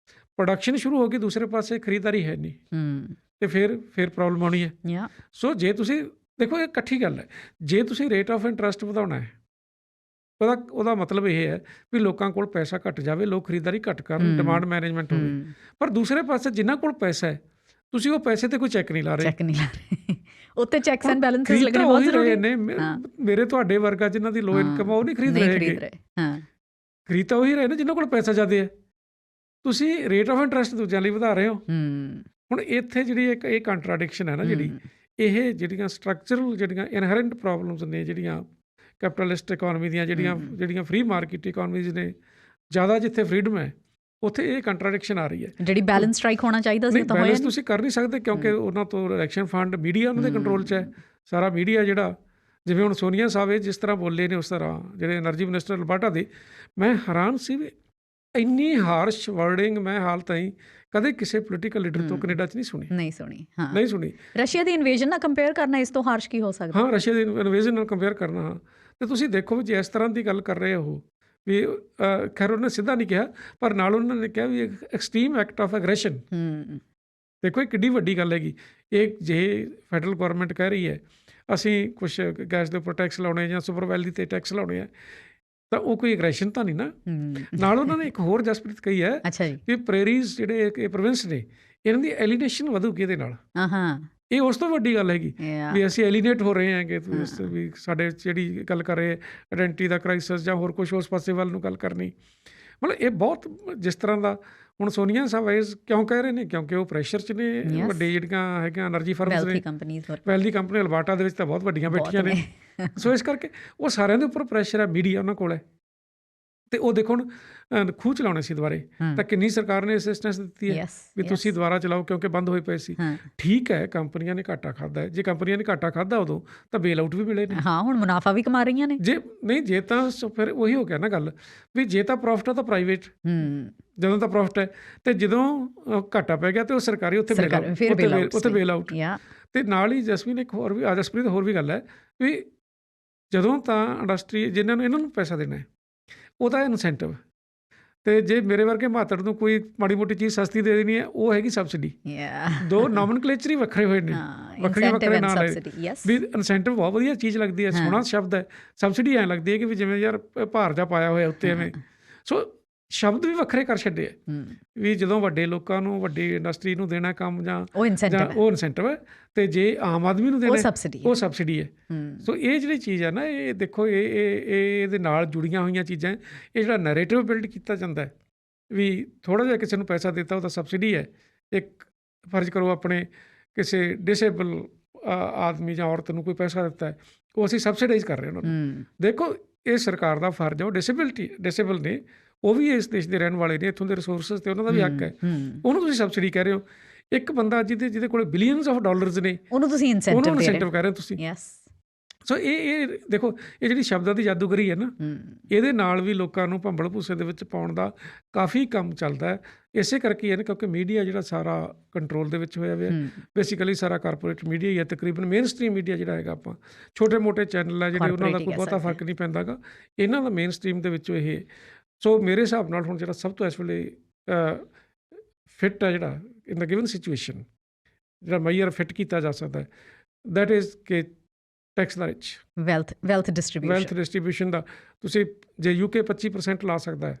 ਪ੍ਰੋਡਕਸ਼ਨ ਸ਼ੁਰੂ ਹੋ ਗਈ, ਦੂਸਰੇ ਪਾਸੇ ਖਰੀਦਦਾਰੀ ਹੈ ਨਹੀਂ, ਅਤੇ ਫਿਰ ਪ੍ਰੋਬਲਮ ਆਉਣੀ ਹੈ। ਸੋ ਜੇ ਤੁਸੀਂ ਦੇਖੋ, ਇਹ ਇਕੱਠੀ ਗੱਲ ਹੈ। ਜੇ ਤੁਸੀਂ ਰੇਟ ਆਫ ਇੰਟਰਸਟ ਵਧਾਉਣਾ ਹੈ ਉਹਦਾ ਮਤਲਬ ਇਹ ਹੈ ਵੀ ਲੋਕਾਂ ਕੋਲ ਪੈਸਾ ਘੱਟ ਜਾਵੇ, ਲੋਕ ਖਰੀਦਦਾਰੀ ਘੱਟ ਕਰਨ, ਡਿਮਾਂਡ ਮੈਨੇਜਮੈਂਟ ਹੋਵੇ। ਪਰ ਦੂਸਰੇ ਪਾਸੇ ਜਿਨ੍ਹਾਂ ਕੋਲ ਪੈਸਾ ਹੈ, ਤੁਸੀਂ ਉਹ ਪੈਸੇ ਤੇ ਕੋਈ ਚੈੱਕ ਨਹੀਂ ਲਾ ਰਹੇ। ਉੱਤੇ ਚੈੱਕਸ ਐਂਡ ਬੈਲੈਂਸਸ ਲੱਗਣੇ ਬਹੁਤ ਜ਼ਰੂਰੀ ਨੇ। ਮੇਰੇ ਤੁਹਾਡੇ ਵਰਗਾ ਜਿਨ੍ਹਾਂ ਦੀ ਲੋ ਇਨਕਮ ਆ ਉਹ ਨਹੀਂ ਖਰੀਦ ਰਹੇ। ਖਰੀਦ ਤਾਂ ਉਹੀ ਰਹੇ ਨੇ ਜਿਨ੍ਹਾਂ ਕੋਲ ਪੈਸਾ ਜ਼ਿਆਦਾ ਹੈ। ਤੁਸੀਂ ਰੇਟ ਆਫ ਇੰਟਰਸਟ ਦੂਜਿਆਂ ਲਈ ਵਧਾ ਰਹੇ ਹੋ। ਹੁਣ ਇੱਥੇ ਜਿਹੜੀ ਇੱਕ ਇਹ ਕੰਟਰਾਡਿਕਸ਼ਨ ਹੈ ਨਾ, ਇਹ ਜਿਹੜੀਆਂ ਸਟਰਕਚਰਲ ਜਿਹੜੀਆਂ ਇਨਹੈਰੈਂਟ ਪ੍ਰੋਬਲਮਸ ਨੇ, ਜਿਹੜੀਆਂ ਕੈਪੀਟਲਿਸਟ ਇਕੋਨਮੀ ਦੀਆਂ, ਜਿਹੜੀਆਂ ਫ੍ਰੀ ਮਾਰਕੀਟ ਇਕੋਨਮੀਜ਼ ਨੇ, ਜ਼ਿਆਦਾ ਜਿੱਥੇ ਫਰੀਡਮ ਹੈ ਉੱਥੇ ਇਹ ਕੰਟਰਾਡਿਕਸ਼ਨ ਆ ਰਹੀ ਹੈ। ਜਿਹੜੀ ਬੈਲੈਂਸ ਸਟ੍ਰਾਈਕ ਹੋਣਾ ਚਾਹੀਦਾ ਸੀ, ਬੈਲੈਂਸ ਤੁਸੀਂ ਕਰ ਨਹੀਂ ਸਕਦੇ ਕਿਉਂਕਿ ਉਹਨਾਂ ਤੋਂ ਇਲੈਕਸ਼ਨ ਫੰਡ, ਮੀਡੀਆ ਉਹਨਾਂ ਦੇ ਕੰਟਰੋਲ 'ਚ ਹੈ। ਸਾਰਾ ਮੀਡੀਆ ਜਿਹੜਾ, ਜਿਵੇਂ ਹੁਣ ਸੋਨੀਆ ਸਾਹਿਬ ਜਿਸ ਤਰ੍ਹਾਂ ਬੋਲੇ ਨੇ ਉਸ ਤਰ੍ਹਾਂ ਜਿਹੜੇ ਐਨਰਜੀ ਮਿਨਿਸਟਰ ਅਲਬਰਟਾ ਦੇ, ਮੈਂ ਹੈਰਾਨ ਸੀ ਵੀ ਇੰਨੀ ਹਾਰਸ਼ ਵਰਡਿੰਗ ਮੈਂ ਹਾਲ ਤਾਈਂ ਕਦੇ ਕਿਸੇ ਪੋਲੀਟੀਕਲ ਲੀਡਰ ਤੋਂ ਕੈਨੇਡਾ 'ਚ ਨਹੀਂ ਸੁਣੀ। ਰਸ਼ੀਆ ਦੀ ਇਨਵੇਜ਼ਨ ਨਾਲ ਕੰਪੇਅਰ ਕਰਨਾ ਇਸ ਤੋਂ ਹਾਰਸ਼ ਕੀ ਹੋ ਸਕਦਾ? ਹਾਂ, ਰਸ਼ੀਆ ਦੀ ਇਨਵੇਜ਼ਨ ਨਾਲ ਕੰਪੇਅਰ ਕਰਨਾ। ਹਾਂ, ਤੇ ਤੁਸੀਂ ਦੇਖੋ ਵੀ ਜੇ ਇਸ ਤਰ੍ਹਾਂ ਦੀ ਗੱਲ ਕਰ ਰਹੇ ਹੋ ਵੀ, ਖੈਰ ਉਹਨੇ ਸਿੱਧਾ ਨਹੀਂ ਕਿਹਾ, ਪਰ ਨਾਲ ਉਹਨਾਂ ਨੇ ਕਿਹਾ ਵੀ ਐਕਸਟ੍ਰੀਮ ਐਕਟ ਆਫ ਐਗਰੈਸ਼ਨ। ਦੇਖੋ ਇਹ ਕਿੱਡੀ ਵੱਡੀ ਗੱਲ ਹੈਗੀ। ਇਹ ਜੇ ਫੈਡਰਲ ਗੌਰਮੈਂਟ ਕਹਿ ਰਹੀ ਹੈ ਅਸੀਂ ਕੁਛ ਗੈਸ ਦੇ ਉੱਪਰ ਟੈਕਸ ਲਾਉਣੇ ਜਾਂ ਸੁਪਰ ਵੈਲੀ 'ਤੇ ਟੈਕਸ ਲਾਉਣੇ ਆ, ਤਾਂ ਉਹ ਕੋਈ ਐਗਰੈਸ਼ਨ ਤਾਂ ਨਹੀਂ ਨਾ। ਨਾਲ ਉਹਨਾਂ ਨੇ ਇੱਕ ਹੋਰ ਜਸਪ੍ਰੀਤ ਕਹੀ ਹੈ ਕਿ ਪ੍ਰੇਰੀਜ਼ ਜਿਹੜੇ ਇਹ ਪ੍ਰੋਵਿੰਸ ਨੇ, ਇਹਨਾਂ ਦੀ ਐਲੀਨੇਸ਼ਨ ਵਧੂਗੀ ਇਹਦੇ ਨਾਲ। ਇਹ ਉਸ ਤੋਂ ਵੱਡੀ ਗੱਲ ਹੈਗੀ ਵੀ ਅਸੀਂ ਐਲੀਨੇਟ ਹੋ ਰਹੇ ਹੈਗੇ ਵੀ ਸਾਡੇ ਜਿਹੜੀ ਗੱਲ ਕਰ ਰਹੇ ਆਇਡੈਂਟੀ ਦਾ ਕ੍ਰਾਈਸਿਸ ਜਾਂ ਹੋਰ ਕੁਛ ਉਸ ਪਾਸੇ ਵੱਲ ਨੂੰ ਗੱਲ ਕਰਨੀ। ਮਤਲਬ ਇਹ ਬਹੁਤ ਜਿਸ ਤਰ੍ਹਾਂ ਦਾ ਹੁਣ ਸੋਨੀਆ ਸਾਹਿਬ ਕਿਉਂ ਕਹਿ ਰਹੇ ਨੇ, ਕਿਉਂਕਿ ਉਹ ਪ੍ਰੈਸ਼ਰ 'ਚ ਨੇ। ਵੱਡੇ ਜਿਹੜੀਆਂ ਹੈਗੀਆਂ ਐਨਰਜੀ ਫਰਮਸ ਨੇ, ਵੈਲਦੀ ਕੰਪਨੀ ਅਲਬਰਟਾ ਦੇ ਵਿੱਚ ਤਾਂ ਬਹੁਤ ਵੱਡੀਆਂ ਬੈਠੀਆਂ ਨੇ। ਸੋ ਇਸ ਕਰਕੇ ਉਹ ਸਾਰਿਆਂ ਦੇ ਉੱਪਰ ਪ੍ਰੈਸ਼ਰ ਹੈ, ਮੀਡੀਆ ਉਹਨਾਂ ਕੋਲ ਹੈ। ਅਤੇ ਉਹ ਦੇਖੋ ਹੁਣ ਖੂਹ ਚਲਾਉਣੇ ਸੀ ਦੁਬਾਰੇ, ਤਾਂ ਕਿੰਨੀ ਸਰਕਾਰ ਨੇ ਅਸਿਸਟੈਂਸ ਦਿੱਤੀ ਹੈ ਵੀ ਤੁਸੀਂ ਦੁਬਾਰਾ ਚਲਾਓ ਕਿਉਂਕਿ ਬੰਦ ਹੋਏ ਪਏ ਸੀ। ਠੀਕ ਹੈ, ਕੰਪਨੀਆਂ ਨੇ ਘਾਟਾ ਖਾਧਾ ਹੈ। ਜੇ ਕੰਪਨੀਆਂ ਨੇ ਘਾਟਾ ਖਾਧਾ ਉਦੋਂ ਤਾਂ ਬੇਲ ਆਊਟ ਵੀ ਮਿਲੇ ਨੇ। ਹਾਂ, ਹੁਣ ਮੁਨਾਫਾ ਵੀ ਕਮਾ ਰਹੀਆਂ ਨੇ। ਜੇ ਤਾਂ ਫਿਰ ਉਹੀ ਹੋ ਗਿਆ ਨਾ ਗੱਲ ਵੀ ਜੇ ਤਾਂ ਪ੍ਰੋਫਿਟ ਆ ਤਾਂ ਪ੍ਰਾਈਵੇਟ, ਜਦੋਂ ਤਾਂ ਪ੍ਰੋਫਿਟ ਹੈ, ਅਤੇ ਜਦੋਂ ਘਾਟਾ ਪੈ ਗਿਆ ਤਾਂ ਉਹ ਸਰਕਾਰੀ, ਉੱਥੇ ਬੇਲ ਆਊਟ। ਅਤੇ ਨਾਲ ਹੀ ਜਸਪ੍ਰੀਤ ਇੱਕ ਹੋਰ ਵੀ ਗੱਲ ਹੈ ਵੀ ਜਦੋਂ ਤਾਂ ਇੰਡਸਟਰੀ ਇਹਨਾਂ ਨੂੰ ਪੈਸਾ ਦੇਣਾ ਹੈ, ਉਹਦਾ ਇਨਸੈਂਟਿਵ। ਅਤੇ ਜੇ ਮੇਰੇ ਵਰਗੇ ਮਾਤੜ ਨੂੰ ਕੋਈ ਮਾੜੀ ਮੋਟੀ ਚੀਜ਼ ਸਸਤੀ ਦੇ ਦੇਣੀ ਹੈ, ਉਹ ਹੈਗੀ ਸਬਸਿਡੀ। ਦੋ ਨੋਮਨਕਲੇਚਰ ਹੀ ਵੱਖਰੇ ਹੋਏ ਨੇ, ਵੱਖਰੇ ਨਾਂ ਲਏ ਵੀ ਇਨਸੈਂਟਿਵ ਬਹੁਤ ਵਧੀਆ ਚੀਜ਼ ਲੱਗਦੀ ਹੈ, ਸੋਹਣਾ ਸ਼ਬਦ ਹੈ। ਸਬਸਿਡੀ ਐਂ ਲੱਗਦੀ ਹੈ ਕਿ ਵੀ ਜਿਵੇਂ ਯਾਰ ਭਾਰ ਜਾ ਪਾਇਆ ਹੋਇਆ ਉੱਤੇ ਐਵੇਂ। ਸੋ ਸ਼ਬਦ ਵੀ ਵੱਖਰੇ ਕਰ ਛੱਡੇ ਹੈ ਵੀ ਜਦੋਂ ਵੱਡੇ ਲੋਕਾਂ ਨੂੰ, ਵੱਡੀ ਇੰਡਸਟਰੀ ਨੂੰ ਦੇਣਾ ਕੰਮ ਜਾਂ ਉਹ ਇਨਸੈਂਟਿਵ ਹੈ, ਅਤੇ ਜੇ ਆਮ ਆਦਮੀ ਨੂੰ ਦੇਣਾ ਉਹ ਸਬਸਿਡੀ ਹੈ। ਸੋ ਇਹ ਜਿਹੜੀ ਚੀਜ਼ ਹੈ ਨਾ, ਇਹ ਦੇਖੋ ਇਹਦੇ ਨਾਲ ਜੁੜੀਆਂ ਹੋਈਆਂ ਚੀਜ਼ਾਂ। ਇਹ ਜਿਹੜਾ ਨੈਰੇਟਿਵ ਬਿਲਡ ਕੀਤਾ ਜਾਂਦਾ ਵੀ ਥੋੜ੍ਹਾ ਜਿਹਾ ਕਿਸੇ ਨੂੰ ਪੈਸਾ ਦਿੱਤਾ ਉਹਦਾ ਸਬਸਿਡੀ ਹੈ। ਇੱਕ ਫਰਜ਼ ਕਰੋ ਆਪਣੇ ਕਿਸੇ ਡਿਸੇਬਲ ਆਦਮੀ ਜਾਂ ਔਰਤ ਨੂੰ ਕੋਈ ਪੈਸਾ ਦਿੱਤਾ ਹੈ, ਉਹ ਅਸੀਂ ਸਬਸਿਡਾਈਜ਼ ਕਰ ਰਹੇ ਉਹਨਾਂ ਨੂੰ। ਦੇਖੋ ਇਹ ਸਰਕਾਰ ਦਾ ਫਰਜ਼ ਹੈ, ਉਹ ਡਿਸੇਬਲ ਨੇ, ਉਹ ਵੀ ਇਸ ਦੇਸ਼ ਦੇ ਰਹਿਣ ਵਾਲੇ ਨੇ, ਇੱਥੋਂ ਦੇ ਰਿਸੋਰਸਿਸ 'ਤੇ ਉਹਨਾਂ ਦਾ ਵੀ ਹੱਕ ਹੈ। ਉਹਨੂੰ ਤੁਸੀਂ ਸਬਸਿਡੀ ਕਹਿ ਰਹੇ ਹੋ। ਇੱਕ ਬੰਦਾ ਜਿਹਦੇ ਕੋਲ ਬਿਲੀਅਨਸ ਆਫ ਡਾਲਰਸ ਨੇ, ਉਹਨੂੰ ਤੁਸੀਂ ਇਨਸੈਂਟਿਵ ਕਹਿ ਰਹੇ ਹੋ ਤੁਸੀਂ। ਸੋ ਇਹ ਦੇਖੋ, ਇਹ ਜਿਹੜੀ ਸ਼ਬਦਾਂ ਦੀ ਜਾਦੂਗਰੀ ਹੈ ਨਾ, ਇਹਦੇ ਨਾਲ ਵੀ ਲੋਕਾਂ ਨੂੰ ਭੰਬਲ ਭੂਸੇ ਦੇ ਵਿੱਚ ਪਾਉਣ ਦਾ ਕਾਫੀ ਕੰਮ ਚੱਲਦਾ ਹੈ। ਇਸੇ ਕਰਕੇ ਹੈ ਨਾ, ਕਿਉਂਕਿ ਮੀਡੀਆ ਜਿਹੜਾ ਸਾਰਾ ਕੰਟਰੋਲ ਦੇ ਵਿੱਚ ਹੋਇਆ ਹੋਇਆ, ਬੇਸਿਕਲੀ ਸਾਰਾ ਕਾਰਪੋਰੇਟ ਮੀਡੀਆ ਹੀ ਹੈ। ਤਕਰੀਬਨ ਮੇਨ ਸਟਰੀਮ ਮੀਡੀਆ ਜਿਹੜਾ ਹੈਗਾ, ਆਪਾਂ ਛੋਟੇ ਮੋਟੇ ਚੈਨਲ ਹੈ ਜਿਹੜੇ, ਉਹਨਾਂ ਦਾ ਕੋਈ ਬਹੁਤਾ ਫਰਕ ਨਹੀਂ ਪੈਂਦਾ ਗਾ, ਇਹਨਾਂ ਦਾ ਮੇਨ ਸਟਰੀਮ ਦੇ ਵਿੱਚੋਂ ਇਹ। ਸੋ ਮੇਰੇ ਹਿਸਾਬ ਨਾਲ ਹੁਣ ਜਿਹੜਾ ਸਭ ਤੋਂ ਇਸ ਵੇਲੇ ਫਿੱਟ ਹੈ, ਜਿਹੜਾ ਇਨ ਦਾ ਗਿਵਨ ਸਿਚੁਏਸ਼ਨ ਜਿਹੜਾ ਮੈਯਰ ਫਿੱਟ ਕੀਤਾ ਜਾ ਸਕਦਾ ਹੈ, ਦੈਟ ਇਜ਼ ਕਿ ਟੈਕਸ ਦਾ ਰਿਚ ਵੈਲਥ ਡਿਸਟਰੀਬਿਊਸ਼ਨ ਦਾ। ਤੁਸੀਂ ਜੇ UK 25% ਲਾ ਸਕਦਾ ਹੈ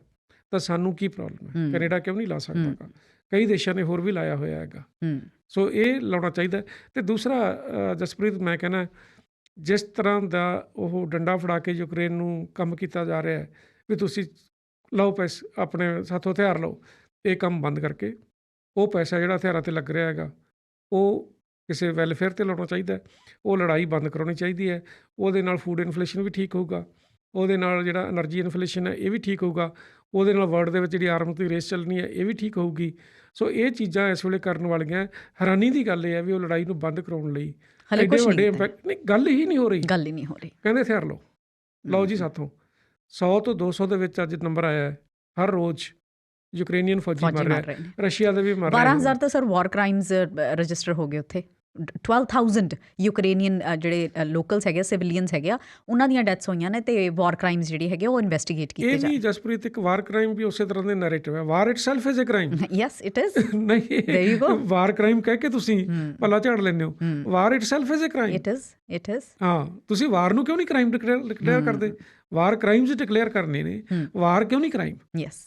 ਤਾਂ ਸਾਨੂੰ ਕੀ ਪ੍ਰੋਬਲਮ ਹੈ? ਕੈਨੇਡਾ ਕਿਉਂ ਨਹੀਂ ਲਾ ਸਕਦਾ? ਕਈ ਦੇਸ਼ਾਂ ਨੇ ਹੋਰ ਵੀ ਲਾਇਆ ਹੋਇਆ ਹੈਗਾ। ਸੋ ਇਹ ਲਾਉਣਾ ਚਾਹੀਦਾ। ਅਤੇ ਦੂਸਰਾ ਜਸਪ੍ਰੀਤ, ਮੈਂ ਕਹਿੰਦਾ ਜਿਸ ਤਰ੍ਹਾਂ ਦਾ ਉਹ ਡੰਡਾ ਫੜਾ ਕੇ ਯੂਕਰੇਨ ਨੂੰ ਕੰਮ ਕੀਤਾ ਜਾ ਰਿਹਾ ਹੈ ਵੀ ਤੁਸੀਂ ਲਓ ਪੈਸੇ, ਆਪਣੇ ਸਾਥੋਂ ਹਥਿਆਰ ਲਓ, ਇਹ ਕੰਮ ਬੰਦ ਕਰਕੇ ਉਹ ਪੈਸਾ ਜਿਹੜਾ ਹਥਿਆਰਾਂ 'ਤੇ ਲੱਗ ਰਿਹਾ ਹੈਗਾ ਉਹ ਕਿਸੇ ਵੈਲਫੇਅਰ 'ਤੇ ਲਾਉਣਾ ਚਾਹੀਦਾ। ਉਹ ਲੜਾਈ ਬੰਦ ਕਰਾਉਣੀ ਚਾਹੀਦੀ ਹੈ। ਉਹਦੇ ਨਾਲ ਫੂਡ ਇਨਫਲੇਸ਼ਨ ਵੀ ਠੀਕ ਹੋਊਗਾ, ਉਹਦੇ ਨਾਲ ਜਿਹੜਾ ਐਨਰਜੀ ਇਨਫਲੇਸ਼ਨ ਹੈ ਇਹ ਵੀ ਠੀਕ ਹੋਊਗਾ, ਉਹਦੇ ਨਾਲ ਵਰਲਡ ਦੇ ਵਿੱਚ ਜਿਹੜੀ ਆਰਮਸ ਦੀ ਰੇਸ ਚੱਲਣੀ ਹੈ ਇਹ ਵੀ ਠੀਕ ਹੋਊਗੀ। ਸੋ ਇਹ ਚੀਜ਼ਾਂ ਇਸ ਵੇਲੇ ਕਰਨ ਵਾਲੀਆਂ। ਹੈਰਾਨੀ ਦੀ ਗੱਲ ਇਹ ਹੈ ਵੀ ਉਹ ਲੜਾਈ ਨੂੰ ਬੰਦ ਕਰਾਉਣ ਲਈ ਐਡੇ ਵੱਡੇ ਇੰਪੈਕਟ ਨਹੀਂ, ਗੱਲ ਹੀ ਨਹੀਂ ਹੋ ਰਹੀ। ਕਹਿੰਦੇ ਹਥਿਆਰ ਲਓ ਜੀ ਸਾਥੋਂ। 100 ਤੋਂ 200 ਦੇ ਵਿੱਚ ਅੱਜ ਨੰਬਰ ਆਇਆ ਹੈ, ਹਰ ਰੋਜ਼ ਯੂਕਰੇਨੀਅਨ ਫੌਜੀ ਮਰ ਰਹੇ, ਰਸ਼ੀਆ ਦੇ ਵੀ ਮਰ ਰਹੇ। 12,000 ਤਾਂ ਸਰ ਵਾਰ ਕ੍ਰਾਈਮਸ ਰਜਿਸਟਰ ਹੋ ਗਏ ਉੱਥੇ। 12,000 ਯੂਕਰੇਨੀਅਨ ਜਿਹੜੇ ਲੋਕਲਸ ਹੈਗੇ, ਸਿਵਲੀਅਨਸ ਹੈਗੇ ਆ, ਉਹਨਾਂ ਦੀਆਂ ਡੈਥਸ ਹੋਈਆਂ ਨੇ, ਅਤੇ ਵਾਰ ਕ੍ਰਾਈਮਸ ਜਿਹੜੇ ਹੈਗੇ ਉਹ ਇਨਵੈਸਟੀਗੇਟ ਕੀਤੇ ਜਾ ਰਹੇ। ਇਹ ਵੀ ਜਸਪ੍ਰੀਤ ਇੱਕ ਵਾਰ ਕ੍ਰਾਈਮ ਵੀ ਉਸੇ ਤਰ੍ਹਾਂ ਦੇ ਨੈਰੇਟਿਵ ਹੈ। War itself is a crime. Yes it is. ਨਹੀਂ, ਵਾਰ ਕ੍ਰਾਈਮ ਕਹਿ ਕੇ ਤੁਸੀਂ ਭਲਾ ਝਾੜ ਲੈਂਦੇ ਹੋ। War itself is a crime. It is. ਹਾਂ, ਤੁਸੀਂ ਵਾਰ ਨੂੰ ਕਿਉਂ ਨਹੀਂ ਕ੍ਰਾਈਮ ਡਿਕਲੇਅਰ ਕਰਦੇ? ਵਾਰ ਕ੍ਰਾਈਮਸ ਡਿਕਲੇਅਰ ਕਰਨੇ ਨੇ, ਵਾਰ ਕਿਉਂ ਨਹੀਂ crime? Yes,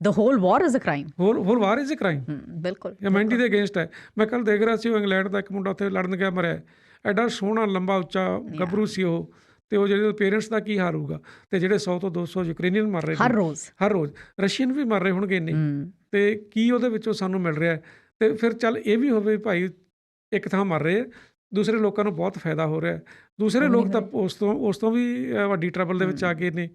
the whole war is a crime. Whole war is a crime. ਬਿਲਕੁਲ, ਹਿਊਮੈਨਿਟੀ ਦੇ ਅਗੇਂਸਟ ਹੈ। ਮੈਂ ਕੱਲ ਦੇਖ ਰਿਹਾ ਸੀ, ਉਹ ਇੰਗਲੈਂਡ ਦਾ ਇੱਕ ਮੁੰਡਾ ਉੱਥੇ ਲੜਨ ਗਿਆ, ਮਰਿਆ। ਐਡਾ ਸੋਹਣਾ ਲੰਬਾ ਉੱਚਾ ਗੱਭਰੂ ਸੀ ਉਹ, ਤੇ ਉਹ ਜਿਹੜੇ ਪੇਰੈਂਟਸ ਦਾ ਕੀ ਹਾਲ ਹੋਊਗਾ। ਤੇ ਜਿਹੜੇ 100 ਤੋਂ 200 ਯੂਕਰੇਨੀਅਨ ਮਰ ਰਹੇ ਹਰ ਰੋਜ਼, ਰਸ਼ੀਅਨ ਵੀ ਮਰ ਰਹੇ ਹੋਣਗੇ ਇੰਨੇ, ਤੇ ਕੀ ਉਹਦੇ ਵਿੱਚੋਂ ਸਾਨੂੰ ਮਿਲ ਰਿਹਾ? ਤੇ ਫਿਰ ਚੱਲ ਇਹ ਵੀ ਹੋਵੇ ਭਾਈ, ਇੱਕ ਥਾਂ ਮਰ ਰਹੇ, ਦੂਸਰੇ ਲੋਕਾਂ ਨੂੰ ਬਹੁਤ ਫਾਇਦਾ ਹੋ ਰਿਹਾ। ਦੂਸਰੇ ਲੋਕ ਤਾਂ ਉਸ ਤੋਂ ਵੀ ਵੱਡੀ ਟਰਬਲ ਦੇ ਵਿੱਚ ਆ ਗਏ ਨੇ।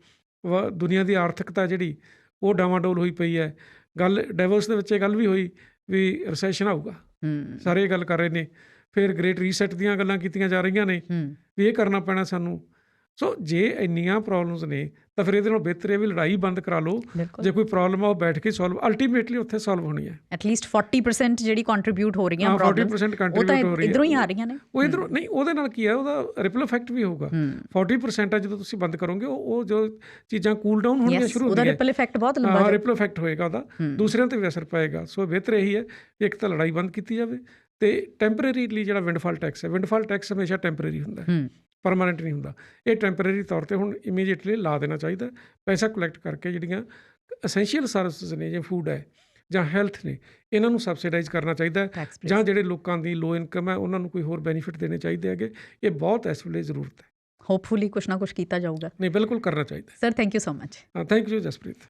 ਦੁਨੀਆ ਦੀ ਆਰਥਿਕਤਾ ਜਿਹੜੀ ਉਹ ਡਾਵਾਂਡੋਲ ਹੋਈ ਪਈ ਹੈ। ਗੱਲ ਡੈਵੋਸ ਦੇ ਵਿੱਚ ਇਹ ਗੱਲ ਵੀ ਹੋਈ ਵੀ ਰਿਸੈਸ਼ਨ ਆਊਗਾ, ਸਾਰੇ ਇਹ ਗੱਲ ਕਰ ਰਹੇ ਨੇ। ਫਿਰ ਗ੍ਰੇਟ ਰੀਸੈਟ ਦੀਆਂ ਗੱਲਾਂ ਕੀਤੀਆਂ ਜਾ ਰਹੀਆਂ ਨੇ ਵੀ ਇਹ ਕਰਨਾ ਪੈਣਾ ਸਾਨੂੰ। ਸੋ ਜੇ ਇੰਨੀਆਂ ਪ੍ਰੋਬਲਮਸ ਨੇ ਤਾਂ ਫਿਰ ਇਹਦੇ ਨਾਲੋਂ ਬਿਹਤਰ ਇਹ ਵੀ ਲੜਾਈ ਬੰਦ ਕਰਾ ਲਓ। ਜੇ ਕੋਈ ਪ੍ਰੋਬਲਮ ਆ ਉਹ ਬੈਠ ਕੇ ਸੋਲਵ, ਅਲਟੀਮੇਟਲੀ ਉੱਥੇ ਸੋਲਵ ਹੋਣੀ ਹੈ। ਐਟਲੀਸਟ 40% ਜਿਹੜੀ ਕੰਟਰੀਬਿਊਟ ਹੋ ਰਹੀਆਂ, 40% ਕੰਟਰੀਬਿਊਟ ਹੋ ਰਹੀ ਹੈ, ਇਧਰੋਂ ਹੀ ਆ ਰਹੀਆਂ ਨੇ। ਉਹ ਇਧਰੋਂ ਨਹੀਂ, ਉਹਦੇ ਨਾਲ ਕੀ ਹੈ, ਉਹਦਾ ਰਿਪਲ ਇਫੈਕਟ ਵੀ ਹੋਊਗਾ। 40% ਆ ਜਦੋਂ ਤੁਸੀਂ ਬੰਦ ਕਰੋਗੇ, ਉਹ ਜੋ ਚੀਜ਼ਾਂ ਕੂਲ ਡਾਊਨ ਹੋਣੀਆਂ ਸ਼ੁਰੂ ਹੁੰਦੀਆਂ, ਉਹਦਾ ਰਿਪਲ ਇਫੈਕਟ ਬਹੁਤ ਲੰਬਾ ਹੈ। ਰਿਪਲ ਇਫੈਕਟ ਹੋਏਗਾ ਉਹਦਾ, ਦੂਸਰਿਆਂ ਤੇ ਵੀ ਅਸਰ ਪਏਗਾ। ਸੋ ਬਿਹਤਰ ਇਹੀ ਹੈ ਇੱਕ ਤਾਂ ਲੜਾਈ ਬੰਦ ਕੀਤੀ ਜਾਵੇ, ਤੇ ਟੈਂਪਰੇਰੀਲੀ ਜਿਹੜਾ ਵਿੰਡਫਾਲ ਟੈਕਸ ਹੈ, ਵਿੰਡਫਾਲ ਟੈਕਸ ਹਮੇਸ਼ਾ ਟੈਂਪਰੇਰੀ ਹੁੰਦਾ, ਪਰਮਾਨੈਂਟ ਨਹੀਂ ਹੁੰਦਾ। ਇਹ ਟੈਂਪਰੇਰੀ ਤੌਰ 'ਤੇ ਹੁਣ ਇਮੀਡੀਏਟਲੀ ਲਾ ਦੇਣਾ ਚਾਹੀਦਾ। ਪੈਸਾ ਕਲੈਕਟ ਕਰਕੇ ਜਿਹੜੀਆਂ ਅਸੈਂਸ਼ੀਅਲ ਸਰਵਿਸਿਜ਼ ਨੇ, ਜਿਵੇਂ ਫੂਡ ਹੈ ਜਾਂ ਹੈਲਥ ਨੇ, ਇਹਨਾਂ ਨੂੰ ਸਬਸਿਡਾਈਜ਼ ਕਰਨਾ ਚਾਹੀਦਾ ਹੈ, ਜਾਂ ਜਿਹੜੇ ਲੋਕਾਂ ਦੀ ਲੋ ਇਨਕਮ ਹੈ ਉਹਨਾਂ ਨੂੰ ਕੋਈ ਹੋਰ ਬੈਨੀਫਿਟ ਦੇਣੇ ਚਾਹੀਦੇ ਹੈਗੇ। ਇਹ ਬਹੁਤ ਇਸ ਵੇਲੇ ਜ਼ਰੂਰਤ ਹੈ। ਹੋਪਫੁਲੀ ਕੁਛ ਨਾ ਕੁਛ ਕੀਤਾ ਜਾਊਗਾ। ਨਹੀਂ, ਬਿਲਕੁਲ ਕਰਨਾ ਚਾਹੀਦਾ। Sir, thank you so much. Thank you Jaspreet.